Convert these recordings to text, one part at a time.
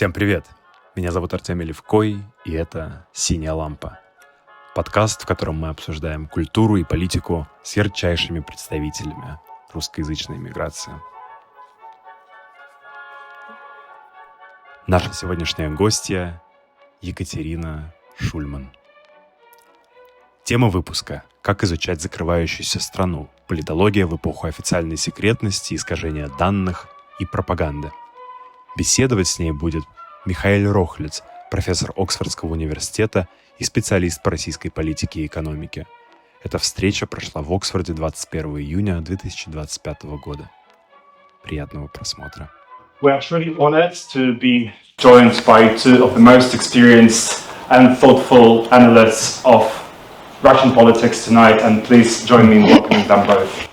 Всем привет! Меня зовут Артемий Левкой, и это «Синяя лампа». Подкаст, в котором мы обсуждаем культуру и политику с ярчайшими представителями русскоязычной миграции. Наша сегодняшняя гостья — Екатерина Шульман. Тема выпуска — «Как изучать закрывающуюся страну. Политология в эпоху официальной секретности, искажения данных и пропаганды». Беседовать с ней будет Михаил Рохлиц, профессор Оксфордского университета и специалист по российской политике и экономике. Эта встреча прошла в Оксфорде 21 июня 2025 года. Приятного просмотра. We are truly honored to be joined by two of the most experienced and thoughtful analysts of Russian politics tonight, and please join me in welcoming them both.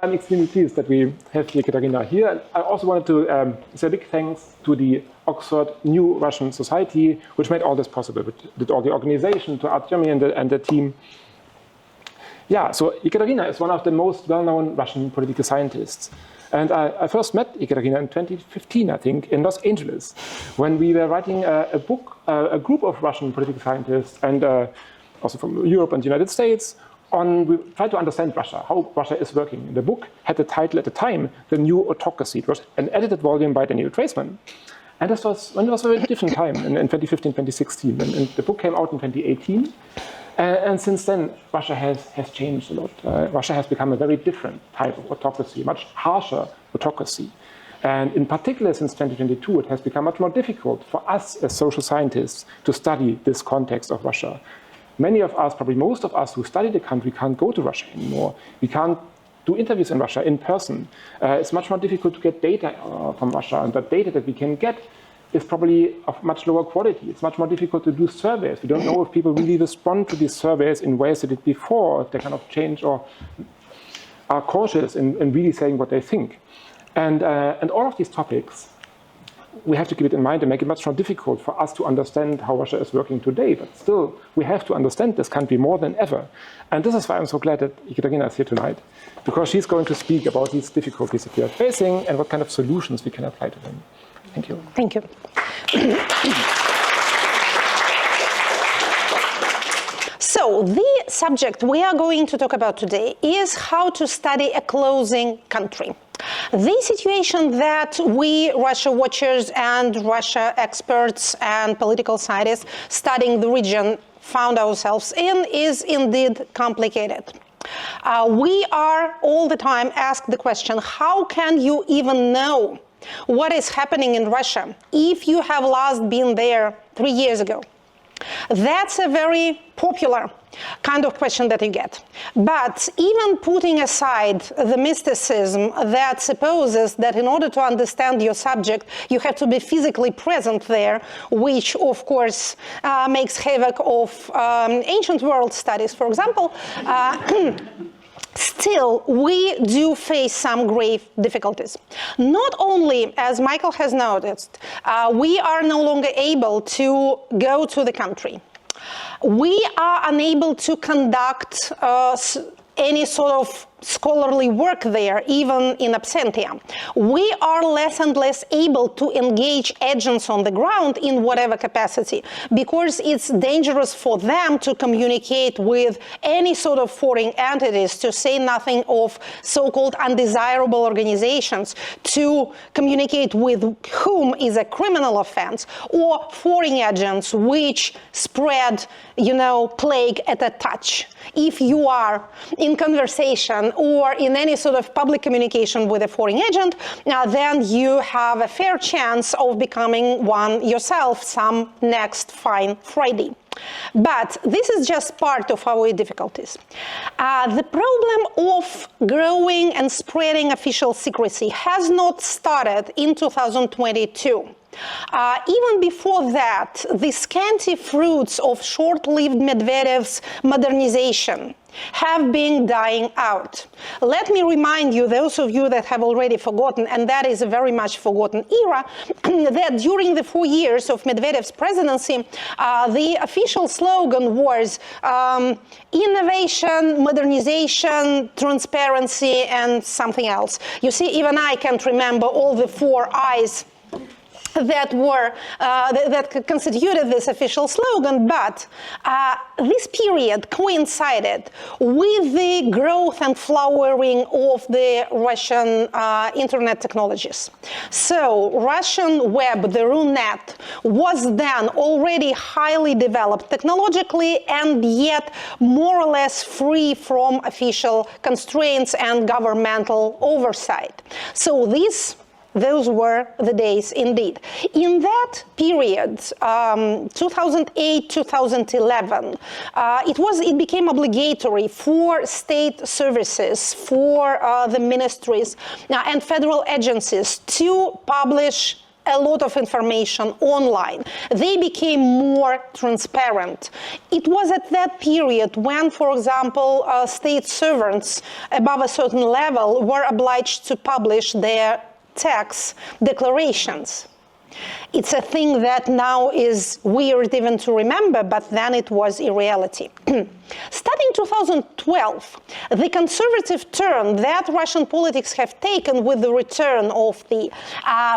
I'm extremely pleased that we have Екатерина here. I also wanted to say a big thanks to the Oxford New Russian Society, which made all this possible, which did all the organization, to Artemy and the team. Yeah, so Екатерina is one of the most well-known Russian political scientists. And I first met Екатерina in 2015, I think, in Los Angeles, when we were writing a book, a group of Russian political scientists, and also from Europe and the United States, we tried to understand Russia, how Russia is working. The book had the title at the time, The New Autocracy. It was an edited volume by Daniel Treisman. And this was when it was a very different time, in 2015, 2016. And the book came out in 2018. And since then, Russia has changed a lot. Russia has become a very different type of autocracy, much harsher autocracy. And in particular, since 2022, it has become much more difficult for us as social scientists to study this context of Russia. Many of us, probably most of us who study the country, can't go to Russia anymore. We can't do interviews in Russia in person. It's much more difficult to get data from Russia, and the data that we can get is probably of much lower quality. It's much more difficult to do surveys. We don't know if people really respond to these surveys in ways they did before, if they kind of change or are cautious in really saying what they think. And all of these topics, we have to keep it in mind and make it much more difficult for us to understand how Russia is working today. But still, we have to understand this country more than ever. And this is why I'm so glad that Екатерina is here tonight, because she's going to speak about these difficulties that we are facing and what kind of solutions we can apply to them. Thank you. Thank you. So the subject we are going to talk about today is how to study a closing country. The situation that we Russia watchers and Russia experts and political scientists studying the region found ourselves in is indeed complicated. We are all the time asked the question, how can you even know what is happening in Russia if you have last been there 3 years ago? That's a very popular kind of question that you get. But even putting aside the mysticism that supposes that in order to understand your subject, you have to be physically present there, which of course makes havoc of ancient world studies, for example, still, we do face some grave difficulties. Not only, as Michael has noticed, we are no longer able to go to the country. We are unable to conduct any sort of scholarly work there, even in absentia. We are less and less able to engage agents on the ground in whatever capacity, because it's dangerous for them to communicate with any sort of foreign entities, to say nothing of so-called undesirable organizations, to communicate with whom is a criminal offense, or foreign agents which spread, plague at a touch. If you are in conversation or in any sort of public communication with a foreign agent, then you have a fair chance of becoming one yourself some next fine Friday. But this is just part of our difficulties. The problem of growing and spreading official secrecy has not started in 2022. Even before that, the scanty fruits of short-lived Medvedev's modernization have been dying out. Let me remind you, those of you that have already forgotten, and that is a very much forgotten era, that during the 4 years of Medvedev's presidency, the official slogan was innovation, modernization, transparency, and something else. You see, even I can't remember all the 4 I's that were that constituted this official slogan, but this period coincided with the growth and flowering of the Russian internet technologies. So Russian web, the Runet, was then already highly developed technologically and yet more or less free from official constraints and governmental oversight. So those were the days indeed. In that period, 2008-2011, it became obligatory for state services, for the ministries and federal agencies to publish a lot of information online. They became more transparent. It was at that period when, for example, state servants above a certain level were obliged to publish their tax declarations. It's a thing that now is weird even to remember, but then it was a reality. Starting 2012, the conservative turn that Russian politics have taken with the return of the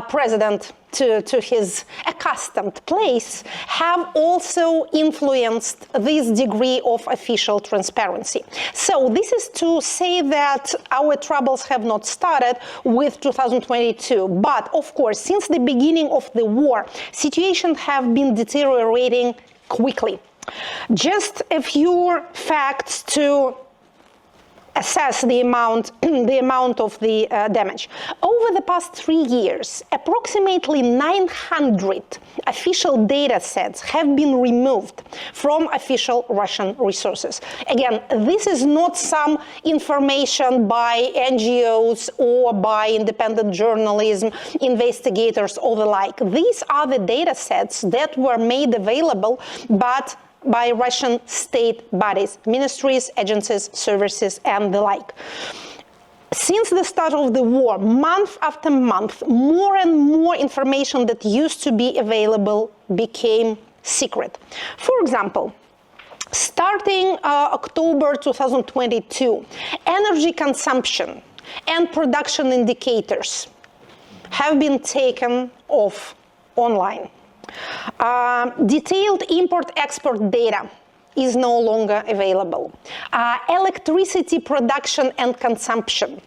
president to his accustomed place have also influenced this degree of official transparency. So this is to say that our troubles have not started with 2022, but of course, since the beginning of the war, situations have been deteriorating quickly. Just a few facts to assess the amount of the damage. Over the past 3 years, approximately 900 official data sets have been removed from official Russian resources. Again, this is not some information by NGOs or by independent journalism, investigators, or the like. These are the data sets that were made available, but by Russian state bodies, ministries, agencies, services, and the like. Since the start of the war, month after month, more and more information that used to be available became secret. For example, starting October 2022, energy consumption and production indicators have been taken off online. Detailed import-export data is no longer available. Electricity production and consumption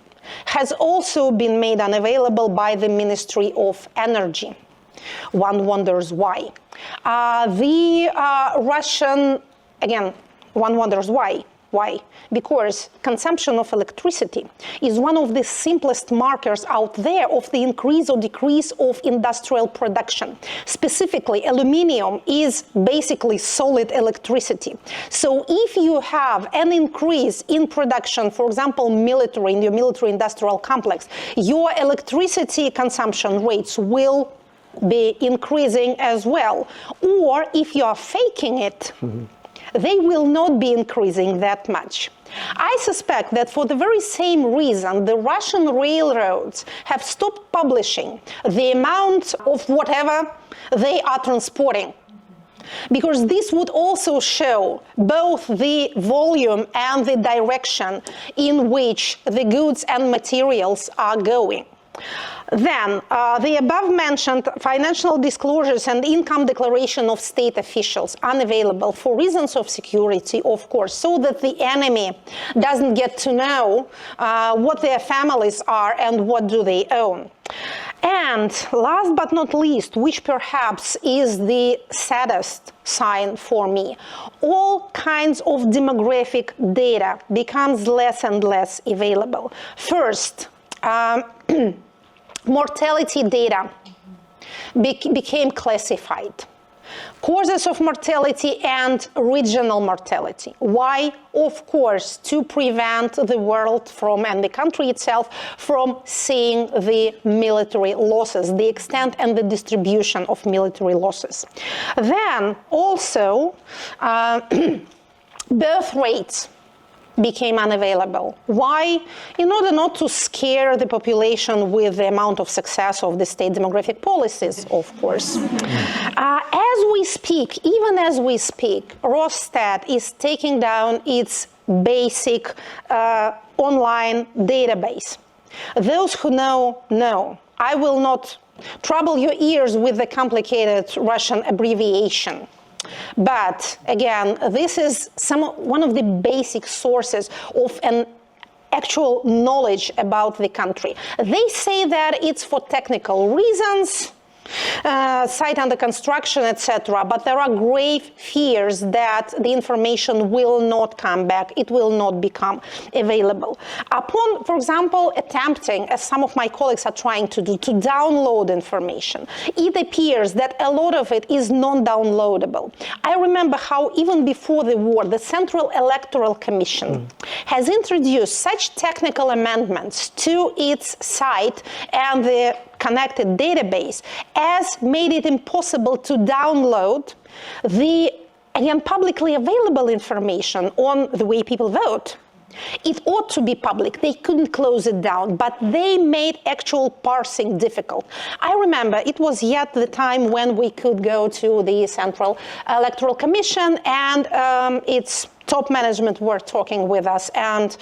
has also been made unavailable by the Ministry of Energy. One wonders why. One wonders why. Why? Because consumption of electricity is one of the simplest markers out there of the increase or decrease of industrial production. Specifically, aluminium is basically solid electricity. So if you have an increase in production, for example, in your military industrial complex, your electricity consumption rates will be increasing as well. Or if you are faking it, they will not be increasing that much. I suspect that for the very same reason, the Russian railroads have stopped publishing the amount of whatever they are transporting, because this would also show both the volume and the direction in which the goods and materials are going. Then, the above-mentioned financial disclosures and income declaration of state officials unavailable for reasons of security, of course, so that the enemy doesn't get to know what their families are and what do they own. And last but not least, which perhaps is the saddest sign for me, all kinds of demographic data becomes less and less available. First, mortality data became classified. Causes of mortality and regional mortality. Why? Of course, to prevent the world and the country itself from seeing the military losses, the extent and the distribution of military losses. Then also, birth rates became unavailable. Why? In order not to scare the population with the amount of success of the state demographic policies, of course. As we speak, even as we speak, Rosstat is taking down its basic online database. Those who know, know. I will not trouble your ears with the complicated Russian abbreviation. But again, this is one of the basic sources of an actual knowledge about the country. They say that it's for technical reasons, site under construction, etc. But there are grave fears that the information will not come back. It will not become available. Upon, for example, attempting, as some of my colleagues are trying to do, to download information, it appears that a lot of it is non-downloadable. I remember how even before the war, the Central Electoral Commission has introduced such technical amendments to its site and the connected database as made it impossible to download the, again, publicly available information on the way people vote. It ought to be public. They couldn't close it down, but they made actual parsing difficult. I remember it was yet the time when we could go to the Central Electoral Commission and its top management were talking with us, and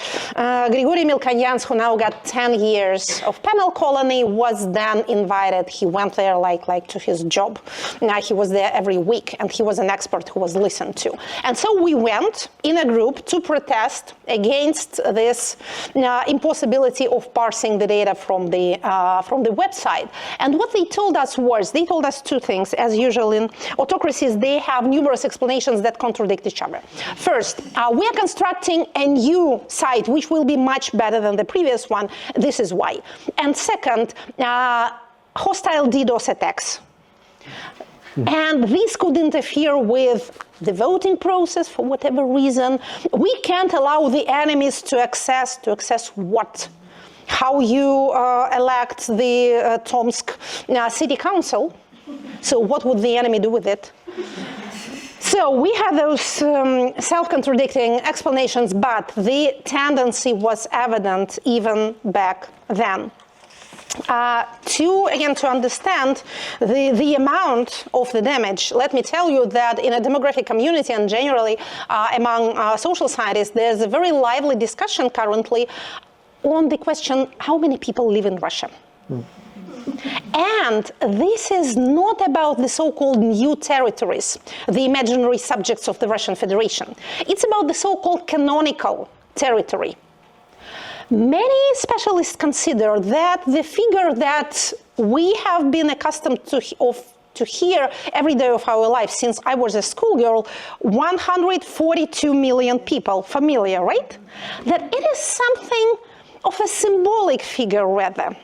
Grigory Milkanyans, who now got 10 years of penal colony, was then invited. He went there like to his job. Now he was there every week, and he was an expert who was listened to. And so we went in a group to protest against this impossibility of parsing the data from the website. And what they told us was, they told us two things. As usual in autocracies, they have numerous explanations that contradict each other. First, we are constructing a new site which will be much better than the previous one. This is why. And second, hostile DDoS attacks. And this could interfere with the voting process for whatever reason. We can't allow the enemies to access what? How you elect the Tomsk city council. So what would the enemy do with it? So we had those self-contradicting explanations, but the tendency was evident even back then. To understand the amount of the damage, let me tell you that in a demographic community and generally among social scientists, there's a very lively discussion currently on the question, how many people live in Russia? And this is not about the so-called new territories, the imaginary subjects of the Russian Federation. It's about the so-called canonical territory. Many specialists consider that the figure that we have been accustomed to hear every day of our life since I was a schoolgirl, 142 million people, familiar, right? That it is something of a symbolic figure rather.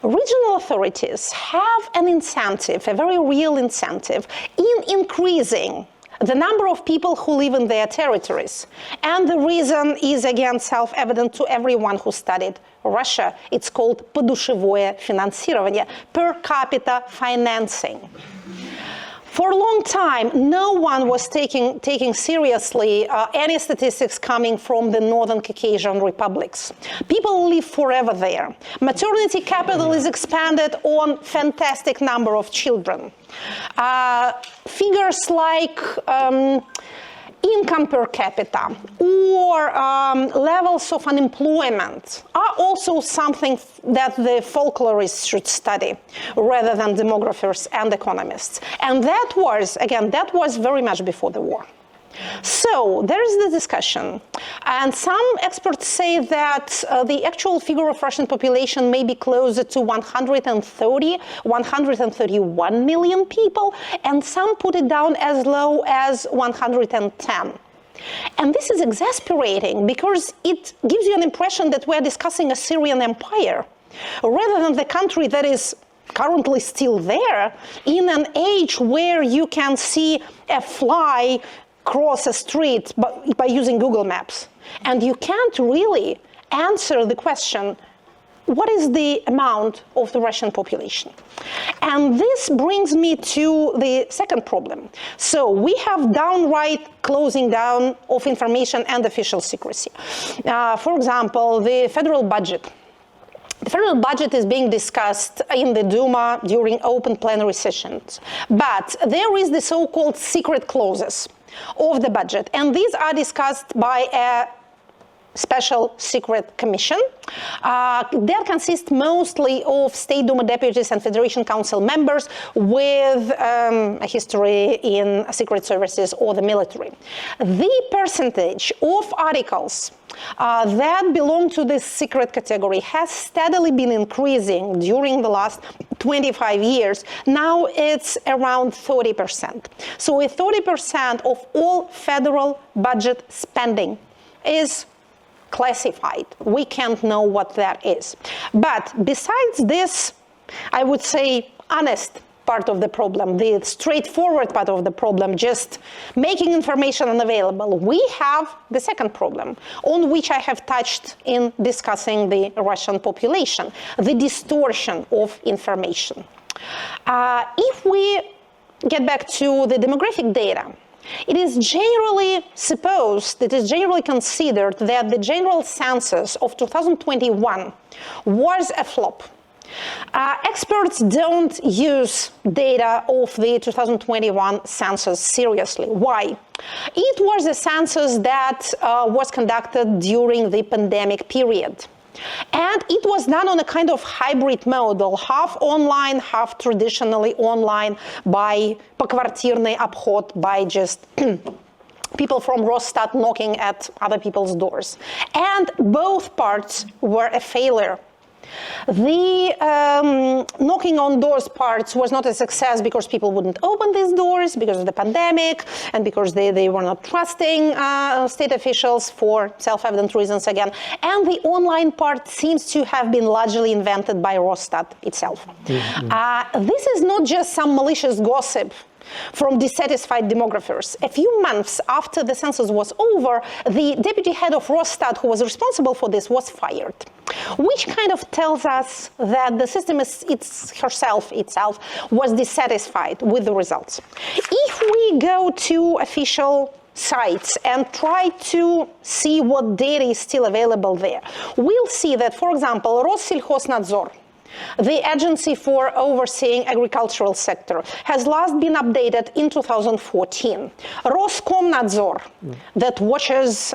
Regional authorities have an incentive, a very real incentive, in increasing the number of people who live in their territories. And the reason is, again, self-evident to everyone who studied Russia. It's called подушевое финансирование, per capita financing. For a long time, no one was taking seriously any statistics coming from the Northern Caucasian republics. People live forever there. Maternity capital is expanded on fantastic number of children. Figures like income per capita or levels of unemployment are also something that the folklorists should study rather than demographers and economists. And that was very much before the war. So there is the discussion, and some experts say that the actual figure of Russian population may be closer to 131 million people, and some put it down as low as 110. And this is exasperating because it gives you an impression that we're discussing a Syrian empire, rather than the country that is currently still there in an age where you can see a fly cross a street by using Google Maps. And you can't really answer the question, what is the amount of the Russian population? And this brings me to the second problem. So we have downright closing down of information and official secrecy. For example, the federal budget. The federal budget is being discussed in the Duma during open plenary sessions, but there is the so-called secret clauses of the budget, and these are discussed by a special secret commission that consists mostly of State Duma deputies and Federation Council members with a history in secret services or the military. The percentage of articles that belong to this secret category has steadily been increasing during the last 25 years. Now it's around 30%. So 30% of all federal budget spending is classified. We can't know what that is. But besides this, I would say, honest part of the problem, the straightforward part of the problem, just making information unavailable, we have the second problem, on which I have touched in discussing the Russian population, the distortion of information. If we get back to the demographic data, it is generally supposed, it is generally considered that the general census of 2021 was a flop. Experts don't use data of the 2021 census seriously. Why? It was a census that was conducted during the pandemic period. And it was done on a kind of hybrid model, half online, half traditionally online, by поквартирный обход, by just people from Росстат knocking at other people's doors. And both parts were a failure. The knocking on doors parts was not a success because people wouldn't open these doors because of the pandemic and because they were not trusting state officials for self-evident reasons again. And the online part seems to have been largely invented by Росстат itself. This is not just some malicious gossip from dissatisfied demographers. A few months after the census was over, the deputy head of Росстат, who was responsible for this, was fired, which kind of tells us that the system itself was dissatisfied with the results. If we go to official sites and try to see what data is still available there, we'll see that, for example, Россельхознадзор, the agency for overseeing agricultural sector, has last been updated in 2014. Roskomnadzor, that watches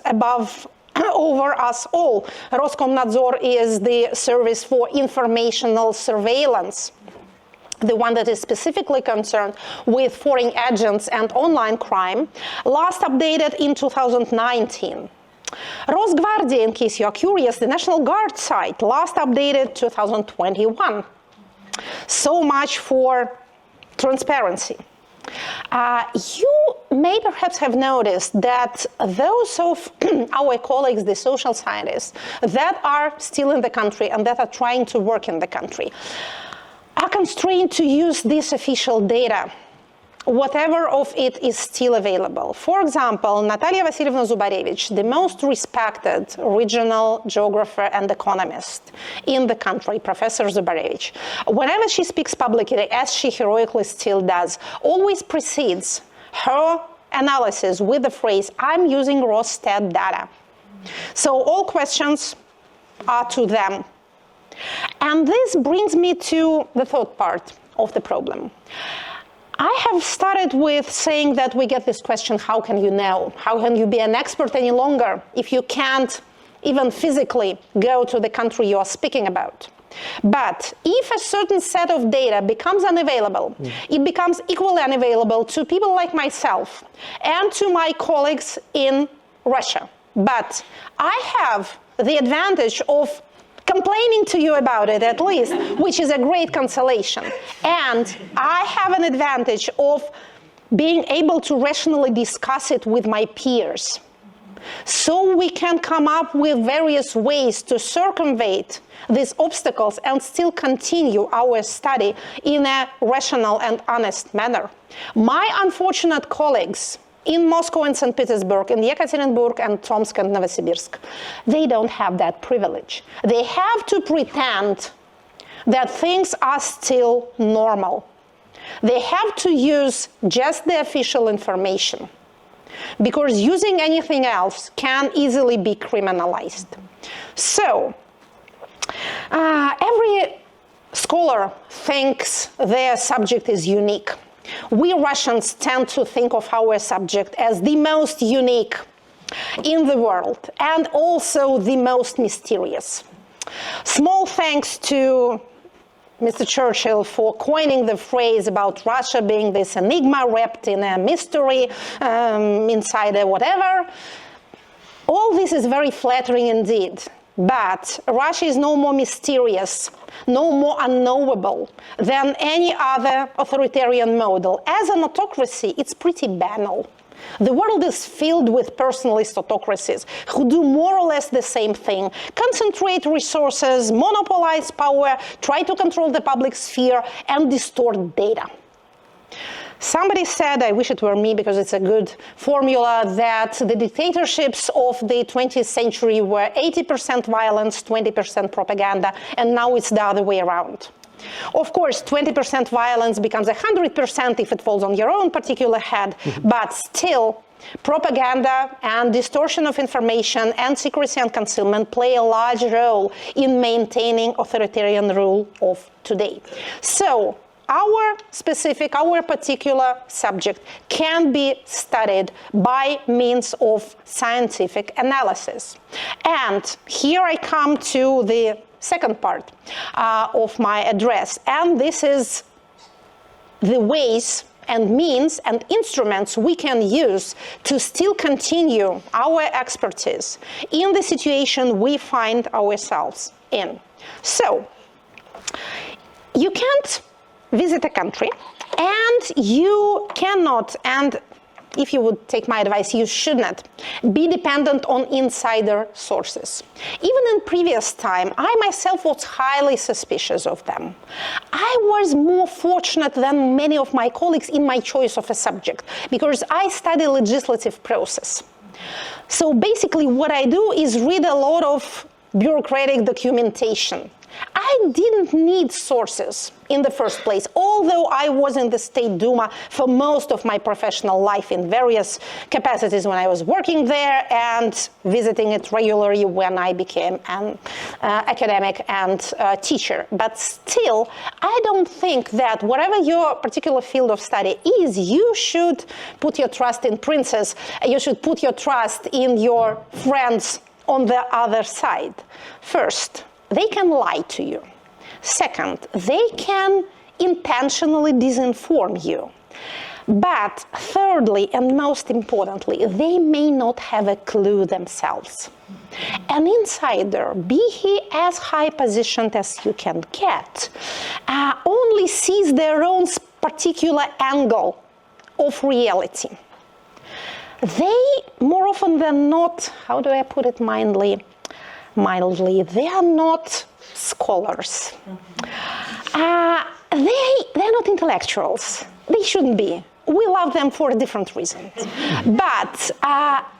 over us all. Roskomnadzor is the service for informational surveillance, the one that is specifically concerned with foreign agents and online crime, last updated in 2019. Rosgvardia, in case you are curious, the National Guard site, last updated 2021. So much for transparency. You may perhaps have noticed that those of our colleagues, the social scientists, that are still in the country and that are trying to work in the country, are constrained to use this official data, whatever of it is still available. For example, Natalia Vasilievna Zubarevich, the most respected regional geographer and economist in the country, Professor Zubarevich, whenever she speaks publicly, as she heroically still does, always precedes her analysis with the phrase, "I'm using Росстат data." So all questions are to them. And this brings me to the third part of the problem. I have started with saying that we get this question, how can you know? How can you be an expert any longer if you can't even physically go to the country you are speaking about? But if a certain set of data becomes unavailable, it becomes equally unavailable to people like myself and to my colleagues in Russia. But I have the advantage of complaining to you about it, at least, which is a great consolation. And I have an advantage of being able to rationally discuss it with my peers. So we can come up with various ways to circumvent these obstacles and still continue our study in a rational and honest manner. My unfortunate colleagues in Moscow and St. Petersburg, in Yekaterinburg and Tomsk and Novosibirsk. They don't have that privilege. They have to pretend that things are still normal. They have to use just the official information, because using anything else can easily be criminalized. So, every scholar thinks their subject is unique. We Russians tend to think of our subject as the most unique in the world and also the most mysterious. Small thanks to Mr. Churchill for coining the phrase about Russia being this enigma wrapped in a mystery inside a whatever. All this is very flattering indeed, but Russia is no more mysterious, no more unknowable than any other authoritarian model. As an autocracy, it's pretty banal. The world is filled with personalist autocracies who do more or less the same thing: concentrate resources, monopolize power, try to control the public sphere, and distort data. Somebody said, I wish it were me because it's a good formula, that the dictatorships of the 20th century were 80% violence, 20% propaganda, and now it's the other way around. Of course, 20% violence becomes 100% if it falls on your own particular head, but still, propaganda and distortion of information and secrecy and concealment play a large role in maintaining authoritarian rule of today. So, our particular subject can be studied by means of scientific analysis. And here I come to the second part of my address, and this is the ways and means and instruments we can use to still continue our expertise in the situation we find ourselves in. So, you can't visit a country, and you cannot, and if you would take my advice, you should not be dependent on insider sources. Even in previous time, I myself was highly suspicious of them. I was more fortunate than many of my colleagues in my choice of a subject, because I study legislative process. So basically what I do is read a lot of bureaucratic documentation. I didn't need sources in the first place, although I was in the State Duma for most of my professional life in various capacities when I was working there and visiting it regularly when I became an academic and teacher. But still, I don't think that whatever your particular field of study is, you should put your trust in princes. You should put your trust in your friends on the other side. First, they can lie to you. Second, they can intentionally disinform you. But thirdly, and most importantly, they may not have a clue themselves. An insider, be he as high positioned as you can get, only sees their own particular angle of reality. They, more often than not, how do I put it mildly, they are not scholars. They're not intellectuals. They shouldn't be. We love them for different reasons. But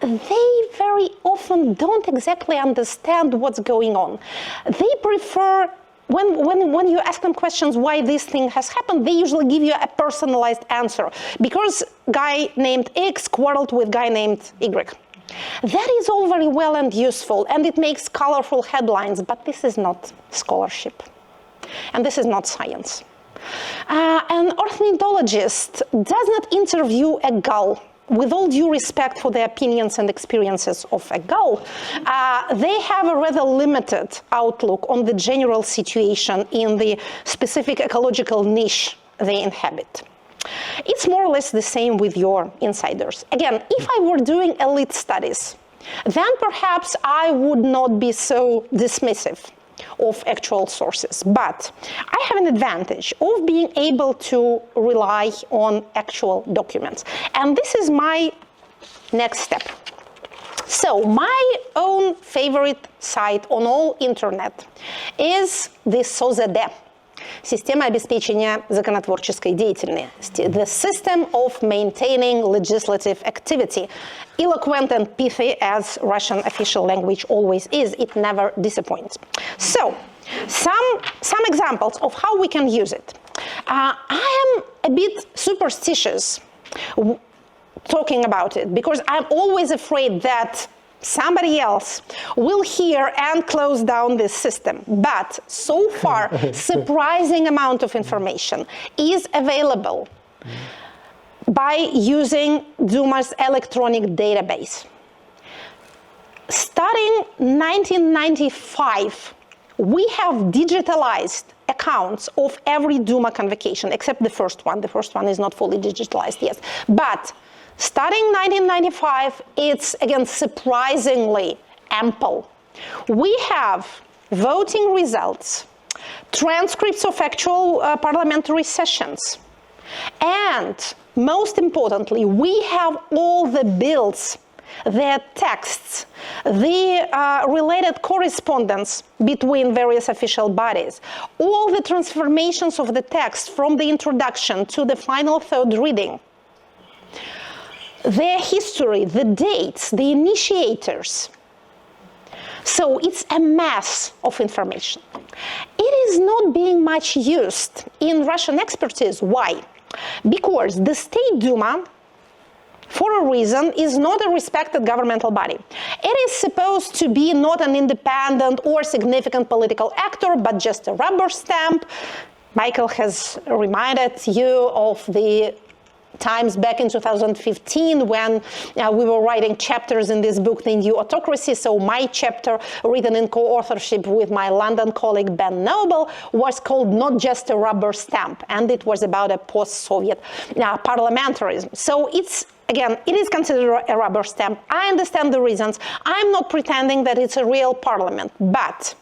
they very often don't exactly understand what's going on. They prefer, when you ask them questions why this thing has happened, they usually give you a personalized answer. Because guy named X quarreled with guy named Y. That is all very well and useful, and it makes colorful headlines, but this is not scholarship, and this is not science. An ornithologist does not interview a gull. With all due respect for the opinions and experiences of a gull, they have a rather limited outlook on the general situation in the specific ecological niche they inhabit. It's more or less the same with your insiders. Again, if I were doing elite studies, then perhaps I would not be so dismissive of actual sources. But I have an advantage of being able to rely on actual documents. And this is my next step. So my own favorite site on all internet is the SOZD. Система обеспечения законотворческой деятельности. The system of maintaining legislative activity. Eloquent and pithy as Russian official language always is, it never disappoints. So, some examples of how we can use it. I am a bit superstitious talking about it because I'm always afraid that somebody else will hear and close down this system. But so far, surprising amount of information is available by using Duma's electronic database. Starting 1995, we have digitalized accounts of every Duma convocation, except the first one. The first one is not fully digitalized yet. But starting 1995, it's again surprisingly ample. We have voting results, transcripts of actual parliamentary sessions, and most importantly, we have all the bills, their texts, the related correspondence between various official bodies, all the transformations of the text from the introduction to the final third reading, their history, the dates, the initiators. So it's a mass of information. It is not being much used in Russian expertise. Why? Because the State Duma, for a reason, is not a respected governmental body. It is supposed to be not an independent or significant political actor, but just a rubber stamp. Michael has reminded you of the times back in 2015 when we were writing chapters in this book, The New Autocracy. So my chapter, written in co-authorship with my London colleague Ben Noble, was called Not Just a Rubber Stamp, and it was about a post-Soviet parliamentarism. So it's, again, it is considered a rubber stamp. I understand the reasons. I'm not pretending that it's a real parliament, but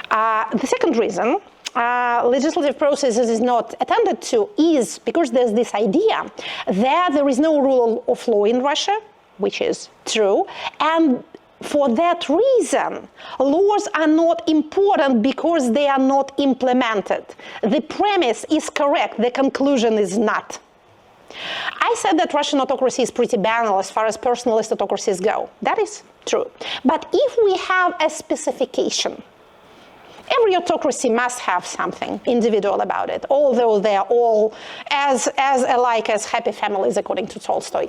the second reason legislative processes is not attended to is because there's this idea that there is no rule of law in Russia, which is true, and for that reason, laws are not important because they are not implemented. The premise is correct, the conclusion is not. I said that Russian autocracy is pretty banal as far as personalist autocracies go. That is true. But if we have a specification, every autocracy must have something individual about it, although they are all as alike as happy families, according to Tolstoy.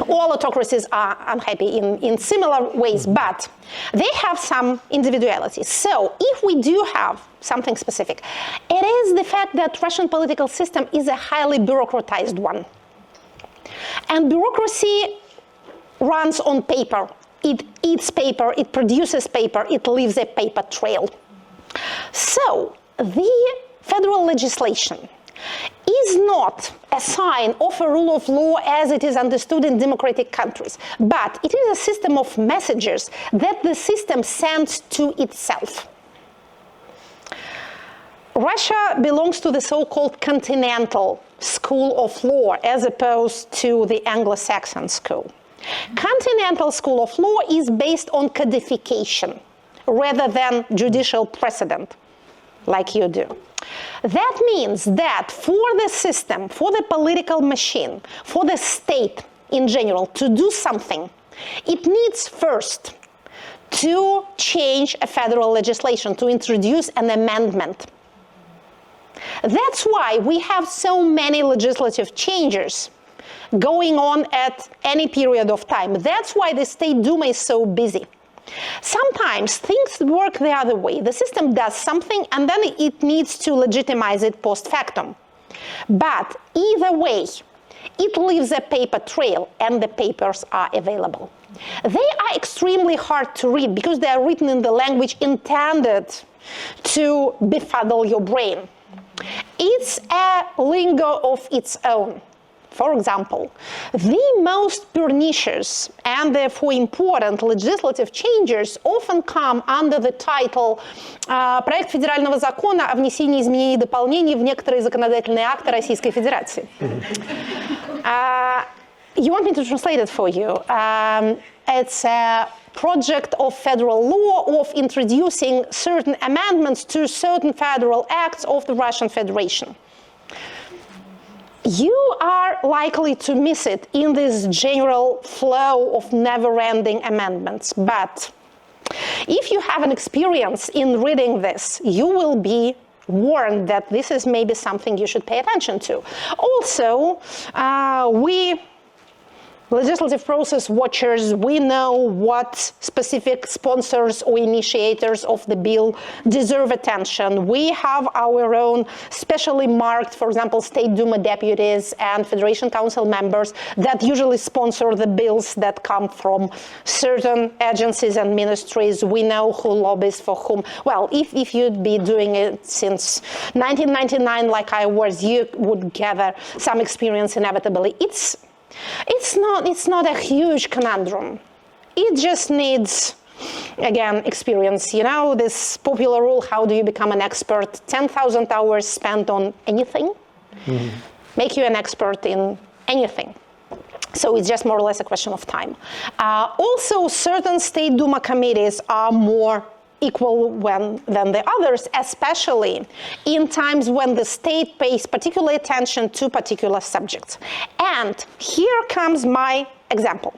All autocracies are unhappy in similar ways, but they have some individuality. So if we do have something specific, it is the fact that Russian political system is a highly bureaucratized one. And bureaucracy runs on paper. It eats paper, it produces paper, it leaves a paper trail. So, the federal legislation is not a sign of a rule of law as it is understood in democratic countries, but it is a system of messages that the system sends to itself. Russia belongs to the so-called continental school of law as opposed to the Anglo-Saxon school. Continental school of law is based on codification rather than judicial precedent, like you do. That means that for the system, for the political machine, for the state in general to do something, it needs first to change a federal legislation, to introduce an amendment. That's why we have so many legislative changes going on at any period of time. That's why the State Duma is so busy. Sometimes things work the other way. The system does something and then it needs to legitimize it post factum. But either way, it leaves a paper trail and the papers are available. They are extremely hard to read because they are written in the language intended to befuddle your brain. It's a lingo of its own. For example, the most pernicious and therefore important legislative changes often come under the title «Проект федерального закона о внесении изменений и дополнений в некоторые законодательные акты Российской Федерации». You want me to translate it for you? It's a project of federal law of introducing certain amendments to certain federal acts of the Russian Federation. You are likely to miss it in this general flow of never-ending amendments, but if you have an experience in reading this, you will be warned that this is maybe something you should pay attention to. Also, we legislative process watchers, we know what specific sponsors or initiators of the bill deserve attention. We have our own specially marked, for example, State Duma deputies and Federation Council members that usually sponsor the bills that come from certain agencies and ministries. We know who lobbies for whom. Well, if you'd be doing it since 1999 like I was, you would gather some experience inevitably. It's not a huge conundrum. It just needs, again, experience. You know, this popular rule, how do you become an expert? 10,000 hours spent on anything make you an expert in anything. So it's just more or less a question of time. Also, certain State Duma committees are more equal than the others, especially in times when the state pays particular attention to particular subjects. And here comes my example.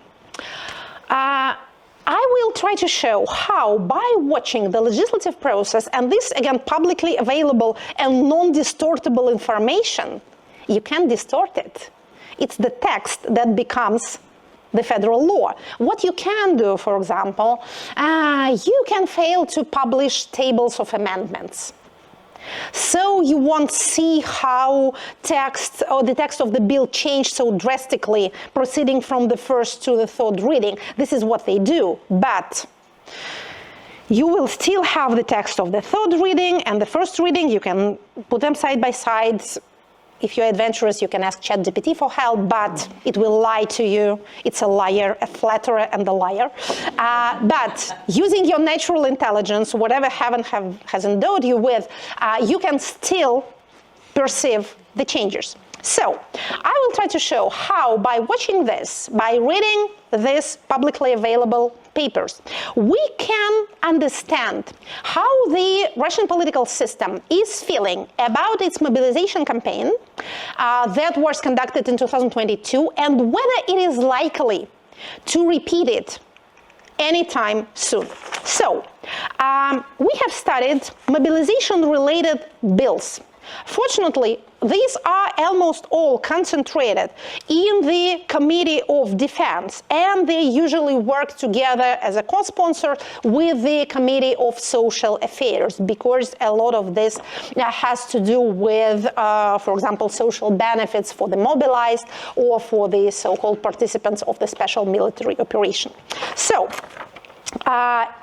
I will try to show how, by watching the legislative process, and this, again, publicly available and non-distortable information, you can distort it. It's the text that becomes the federal law. What you can do, for example, you can fail to publish tables of amendments. So you won't see how text or the text of the bill changed so drastically, proceeding from the first to the third reading. This is what they do, but you will still have the text of the third reading and the first reading. You can put them side by side. If you're adventurous, you can ask ChatGPT for help, but it will lie to you. It's a liar, a flatterer, and a liar. But using your natural intelligence, whatever heaven has endowed you with, you can still perceive the changes. So I will try to show how, by watching this, by reading these publicly available papers, we can understand how the Russian political system is feeling about its mobilization campaign that was conducted in 2022, and whether it is likely to repeat it anytime soon. So we have studied mobilization-related bills. Fortunately, these are almost all concentrated in the Committee of Defense, and they usually work together as a co-sponsor with the Committee of Social Affairs, because a lot of this has to do with, for example, social benefits for the mobilized or for the so-called participants of the special military operation. So,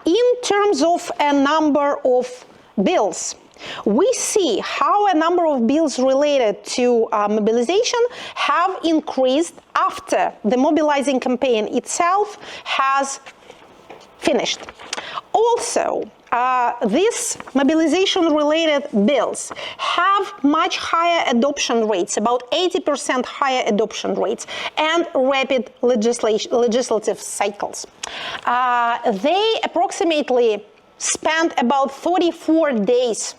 in terms of a number of bills, we see how a number of bills related to mobilization have increased after the mobilizing campaign itself has finished. Also, these mobilization-related bills have much higher adoption rates, about 80% higher adoption rates, and rapid legislative cycles. They approximately spent about 44 days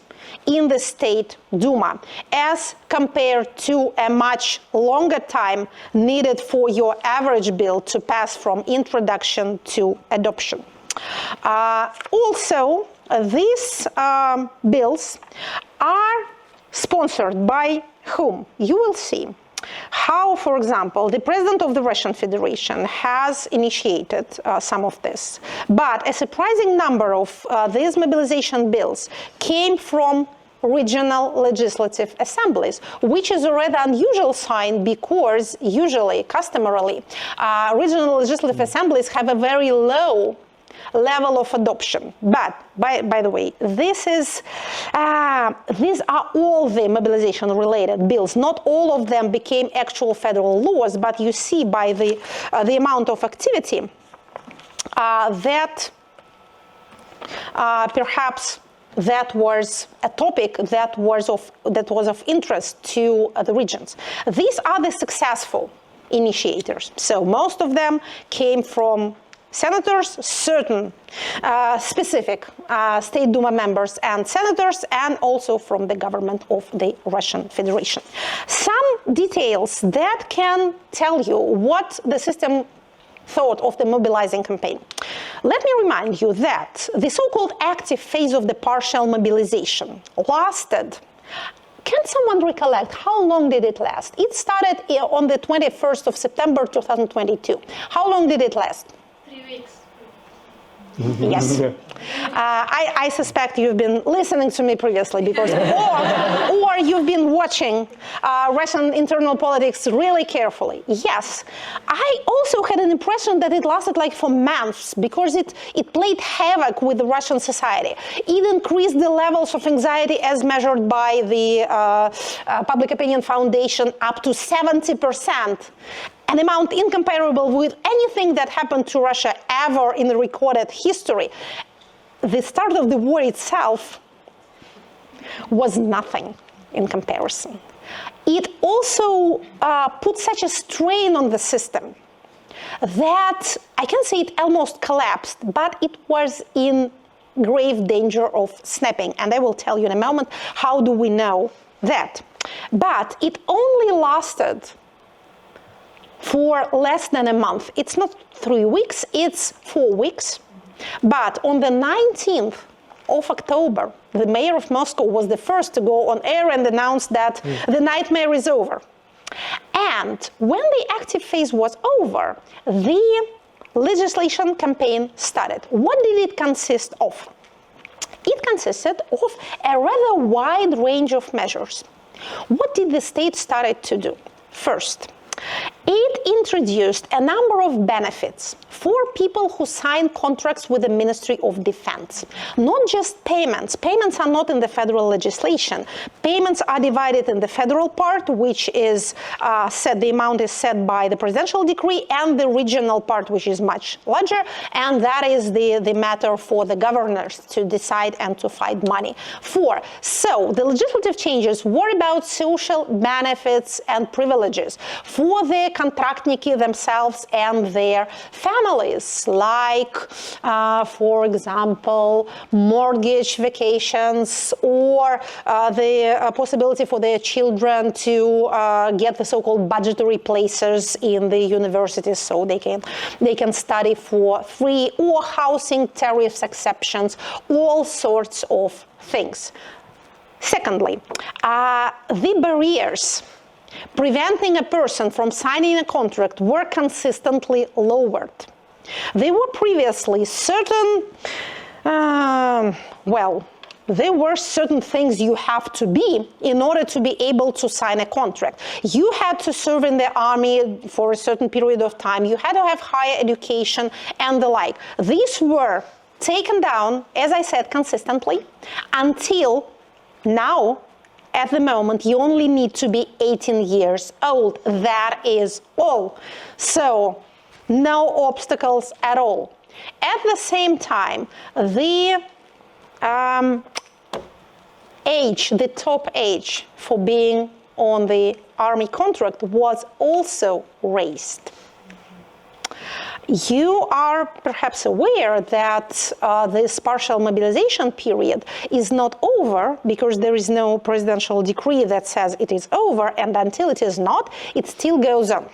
in the State Duma, as compared to a much longer time needed for your average bill to pass from introduction to adoption. Also, these bills are sponsored by whom? You will see how, for example, the President of the Russian Federation has initiated some of this. But a surprising number of these mobilization bills came from regional legislative assemblies, which is a rather unusual sign, because usually, customarily, regional legislative assemblies have a very low level of adoption. But by the way, these are all the mobilization-related bills. Not all of them became actual federal laws, but you see by the amount of activity that perhaps that was a topic that was of interest to the regions. These are the successful initiators. So most of them came from senators, certain specific State Duma members and senators, and also from the government of the Russian Federation. Some details that can tell you what the system thought of the mobilizing campaign. Let me remind you that the so-called active phase of the partial mobilization lasted. Can someone recollect how long did it last? It started on the 21st of September 2022. How long did it last? 3 weeks. Yes. I suspect you've been listening to me previously because, or you've been watching Russian internal politics really carefully. Yes. I also had an impression that it lasted like for months because it played havoc with the Russian society. It increased the levels of anxiety as measured by the Public Opinion Foundation up to 70%. An amount incomparable with anything that happened to Russia ever in recorded history. The start of the war itself was nothing in comparison. It also put such a strain on the system that I can say it almost collapsed, but it was in grave danger of snapping. And I will tell you in a moment how do we know that. But it only lasted for less than a month. It's not 3 weeks, it's 4 weeks. But on the 19th of October, the mayor of Moscow was the first to go on air and announce that the nightmare is over. And when the active phase was over, the legislation campaign started. What did it consist of? It consisted of a rather wide range of measures. What did the state started to do? First, it introduced a number of benefits for people who sign contracts with the Ministry of Defense. Not just payments. Payments are not in the federal legislation. Payments are divided in the federal part, which is set, the amount is set by the presidential decree, and the regional part, which is much larger, and that is the matter for the governors to decide and to find money for. So the legislative changes were about social benefits and privileges for the contractniki themselves and their families, like, for example, mortgage vacations, or the possibility for their children to get the so-called budgetary places in the universities so they can study for free, or housing tariffs exceptions, all sorts of things. Secondly, the barriers preventing a person from signing a contract were consistently lowered. There were previously certain, there were certain things you have to be in order to be able to sign a contract. You had to serve in the army for a certain period of time. You had to have higher education and the like. These were taken down, as I said, consistently until now. At the moment, you only need to be 18 years old. That is all. So, no obstacles at all. At the same time, the top age for being on the army contract was also raised. You are perhaps aware that this partial mobilization period is not over because there is no presidential decree that says it is over, and until it is not, it still goes on.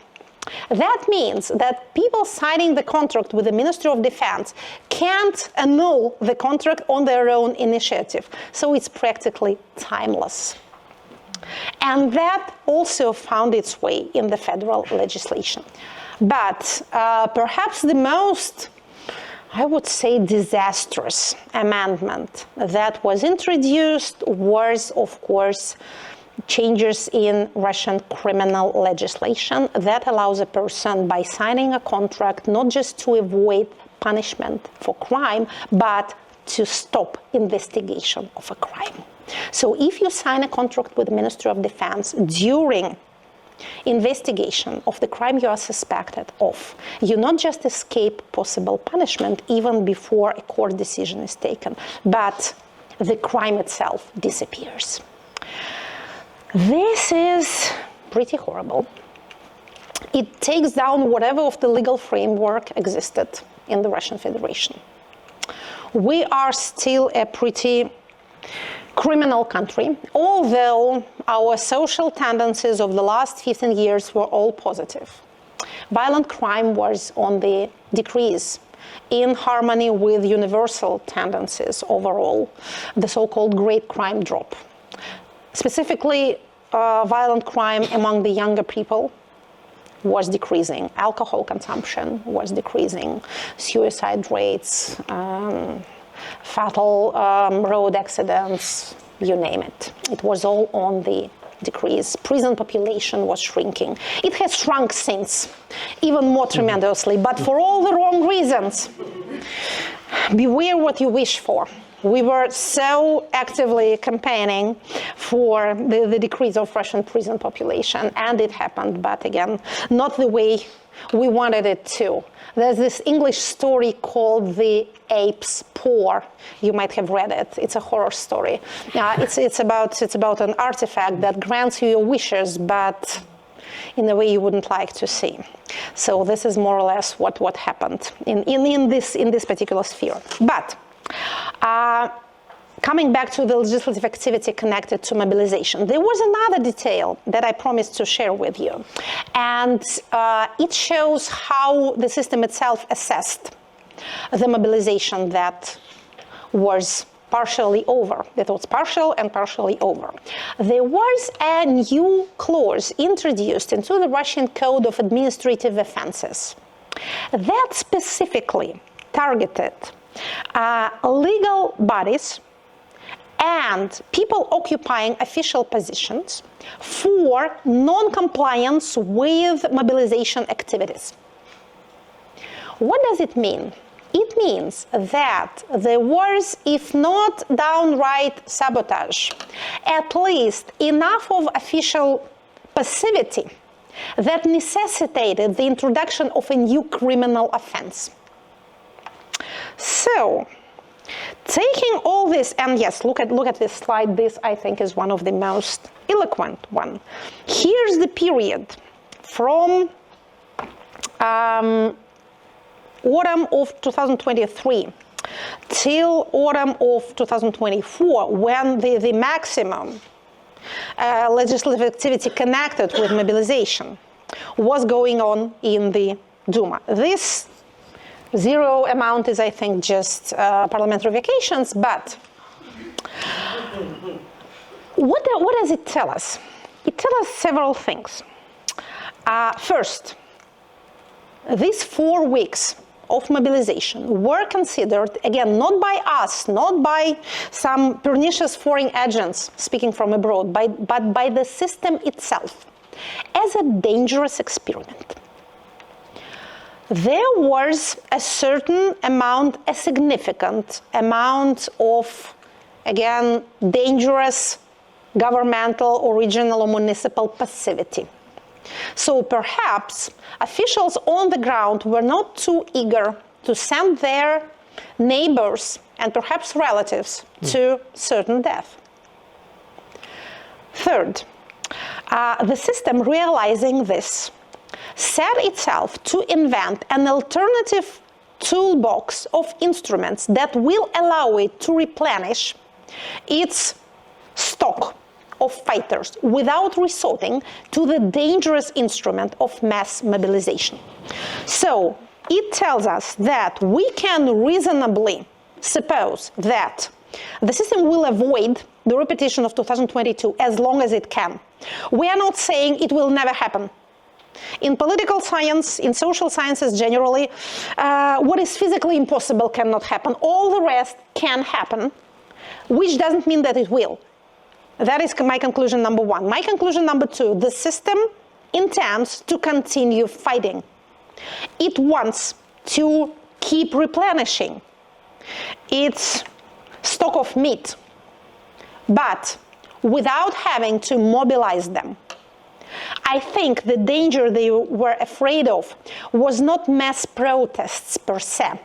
That means that people signing the contract with the Ministry of Defense can't annul the contract on their own initiative, so it's practically timeless. And that also found its way in the federal legislation. But perhaps the most, I would say, disastrous amendment that was introduced was, of course, changes in Russian criminal legislation that allows a person, by signing a contract, not just to avoid punishment for crime, but to stop investigation of a crime. So if you sign a contract with the Ministry of Defense during investigation of the crime you are suspected of, you not just escape possible punishment even before a court decision is taken, but the crime itself disappears. This is pretty horrible. It takes down whatever of the legal framework existed in the Russian Federation. We are still a pretty criminal country, although our social tendencies of the last 15 years were all positive. Violent crime was on the decrease, in harmony with universal tendencies overall, the so-called great crime drop. Specifically, violent crime among the younger people was decreasing. Alcohol consumption was decreasing. Suicide rates, fatal road accidents, you name it. It was all on the decrease. Prison population was shrinking. It has shrunk since, even more tremendously, but for all the wrong reasons. Beware what you wish for. We were so actively campaigning for the decrease of Russian prison population, and it happened, but again, not the way we wanted it to. There's this English story called The Ape's Paw. You might have read it. It's a horror story. It's about an artifact that grants you your wishes, but in a way you wouldn't like to see. So this is more or less what happened in this particular sphere. But coming back to the legislative activity connected to mobilization, there was another detail that I promised to share with you. And it shows how the system itself assessed the mobilization that was partially over, that was partial and partially over. There was a new clause introduced into the Russian Code of Administrative Offenses that specifically targeted legal bodies and people occupying official positions for non-compliance with mobilization activities. What does it mean? It means that there was, if not downright sabotage, at least enough of official passivity that necessitated the introduction of a new criminal offense. So, taking all this, and yes, look at this slide. This, I think, is one of the most eloquent one. Here's the period from autumn of 2023 till autumn of 2024, when the maximum legislative activity connected with mobilization was going on in the Duma. This zero amount is, I think, just parliamentary vacations, but what does it tell us? It tells us several things. First, these 4 weeks of mobilization were considered, again, not by us, not by some pernicious foreign agents speaking from abroad, but by the system itself, as a dangerous experiment. There was a certain amount, a significant amount of, again, dangerous governmental or regional or municipal passivity. So perhaps officials on the ground were not too eager to send their neighbors and perhaps relatives to certain death. Third, the system, realizing this, set itself to invent an alternative toolbox of instruments that will allow it to replenish its stock of fighters without resorting to the dangerous instrument of mass mobilization. So it tells us that we can reasonably suppose that the system will avoid the repetition of 2022 as long as it can. We are not saying it will never happen. In political science, in social sciences generally, what is physically impossible cannot happen. All the rest can happen, which doesn't mean that it will. That is my conclusion number one. My conclusion number two, the system intends to continue fighting. It wants to keep replenishing its stock of meat, but without having to mobilize them. I think the danger they were afraid of was not mass protests per se.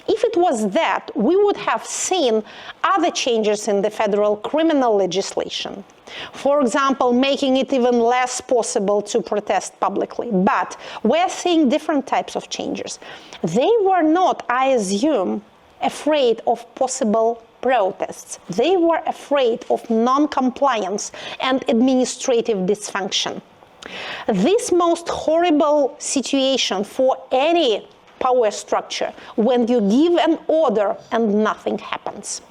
If it was that, we would have seen other changes in the federal criminal legislation, For example, making it even less possible to protest publicly. But we're seeing different types of changes. They were not, I assume, afraid of possible protests. They were afraid of non-compliance and administrative dysfunction. This most horrible situation for any power structure, when you give an order and nothing happens.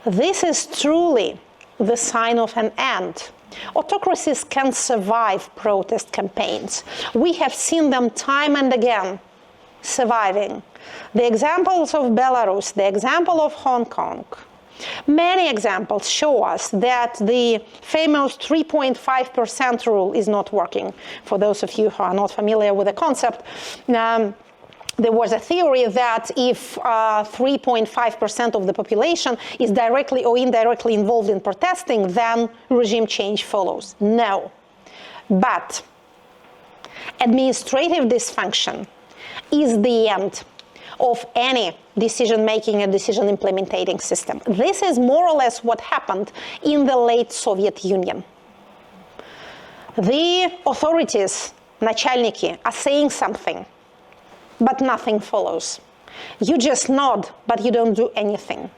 This is truly the sign of an end. Autocracies can survive protest campaigns. We have seen them time and again surviving. The examples of Belarus, the example of Hong Kong, many examples show us that the famous 3.5% rule is not working. For those of you who are not familiar with the concept, there was a theory that if 3.5% of the population is directly or indirectly involved in protesting, then regime change follows. No. But administrative dysfunction is the end of any decision-making and decision-implementing system. This is more or less what happened in the late Soviet Union. The authorities, начальники, are saying something, but nothing follows. You just nod, but you don't do anything.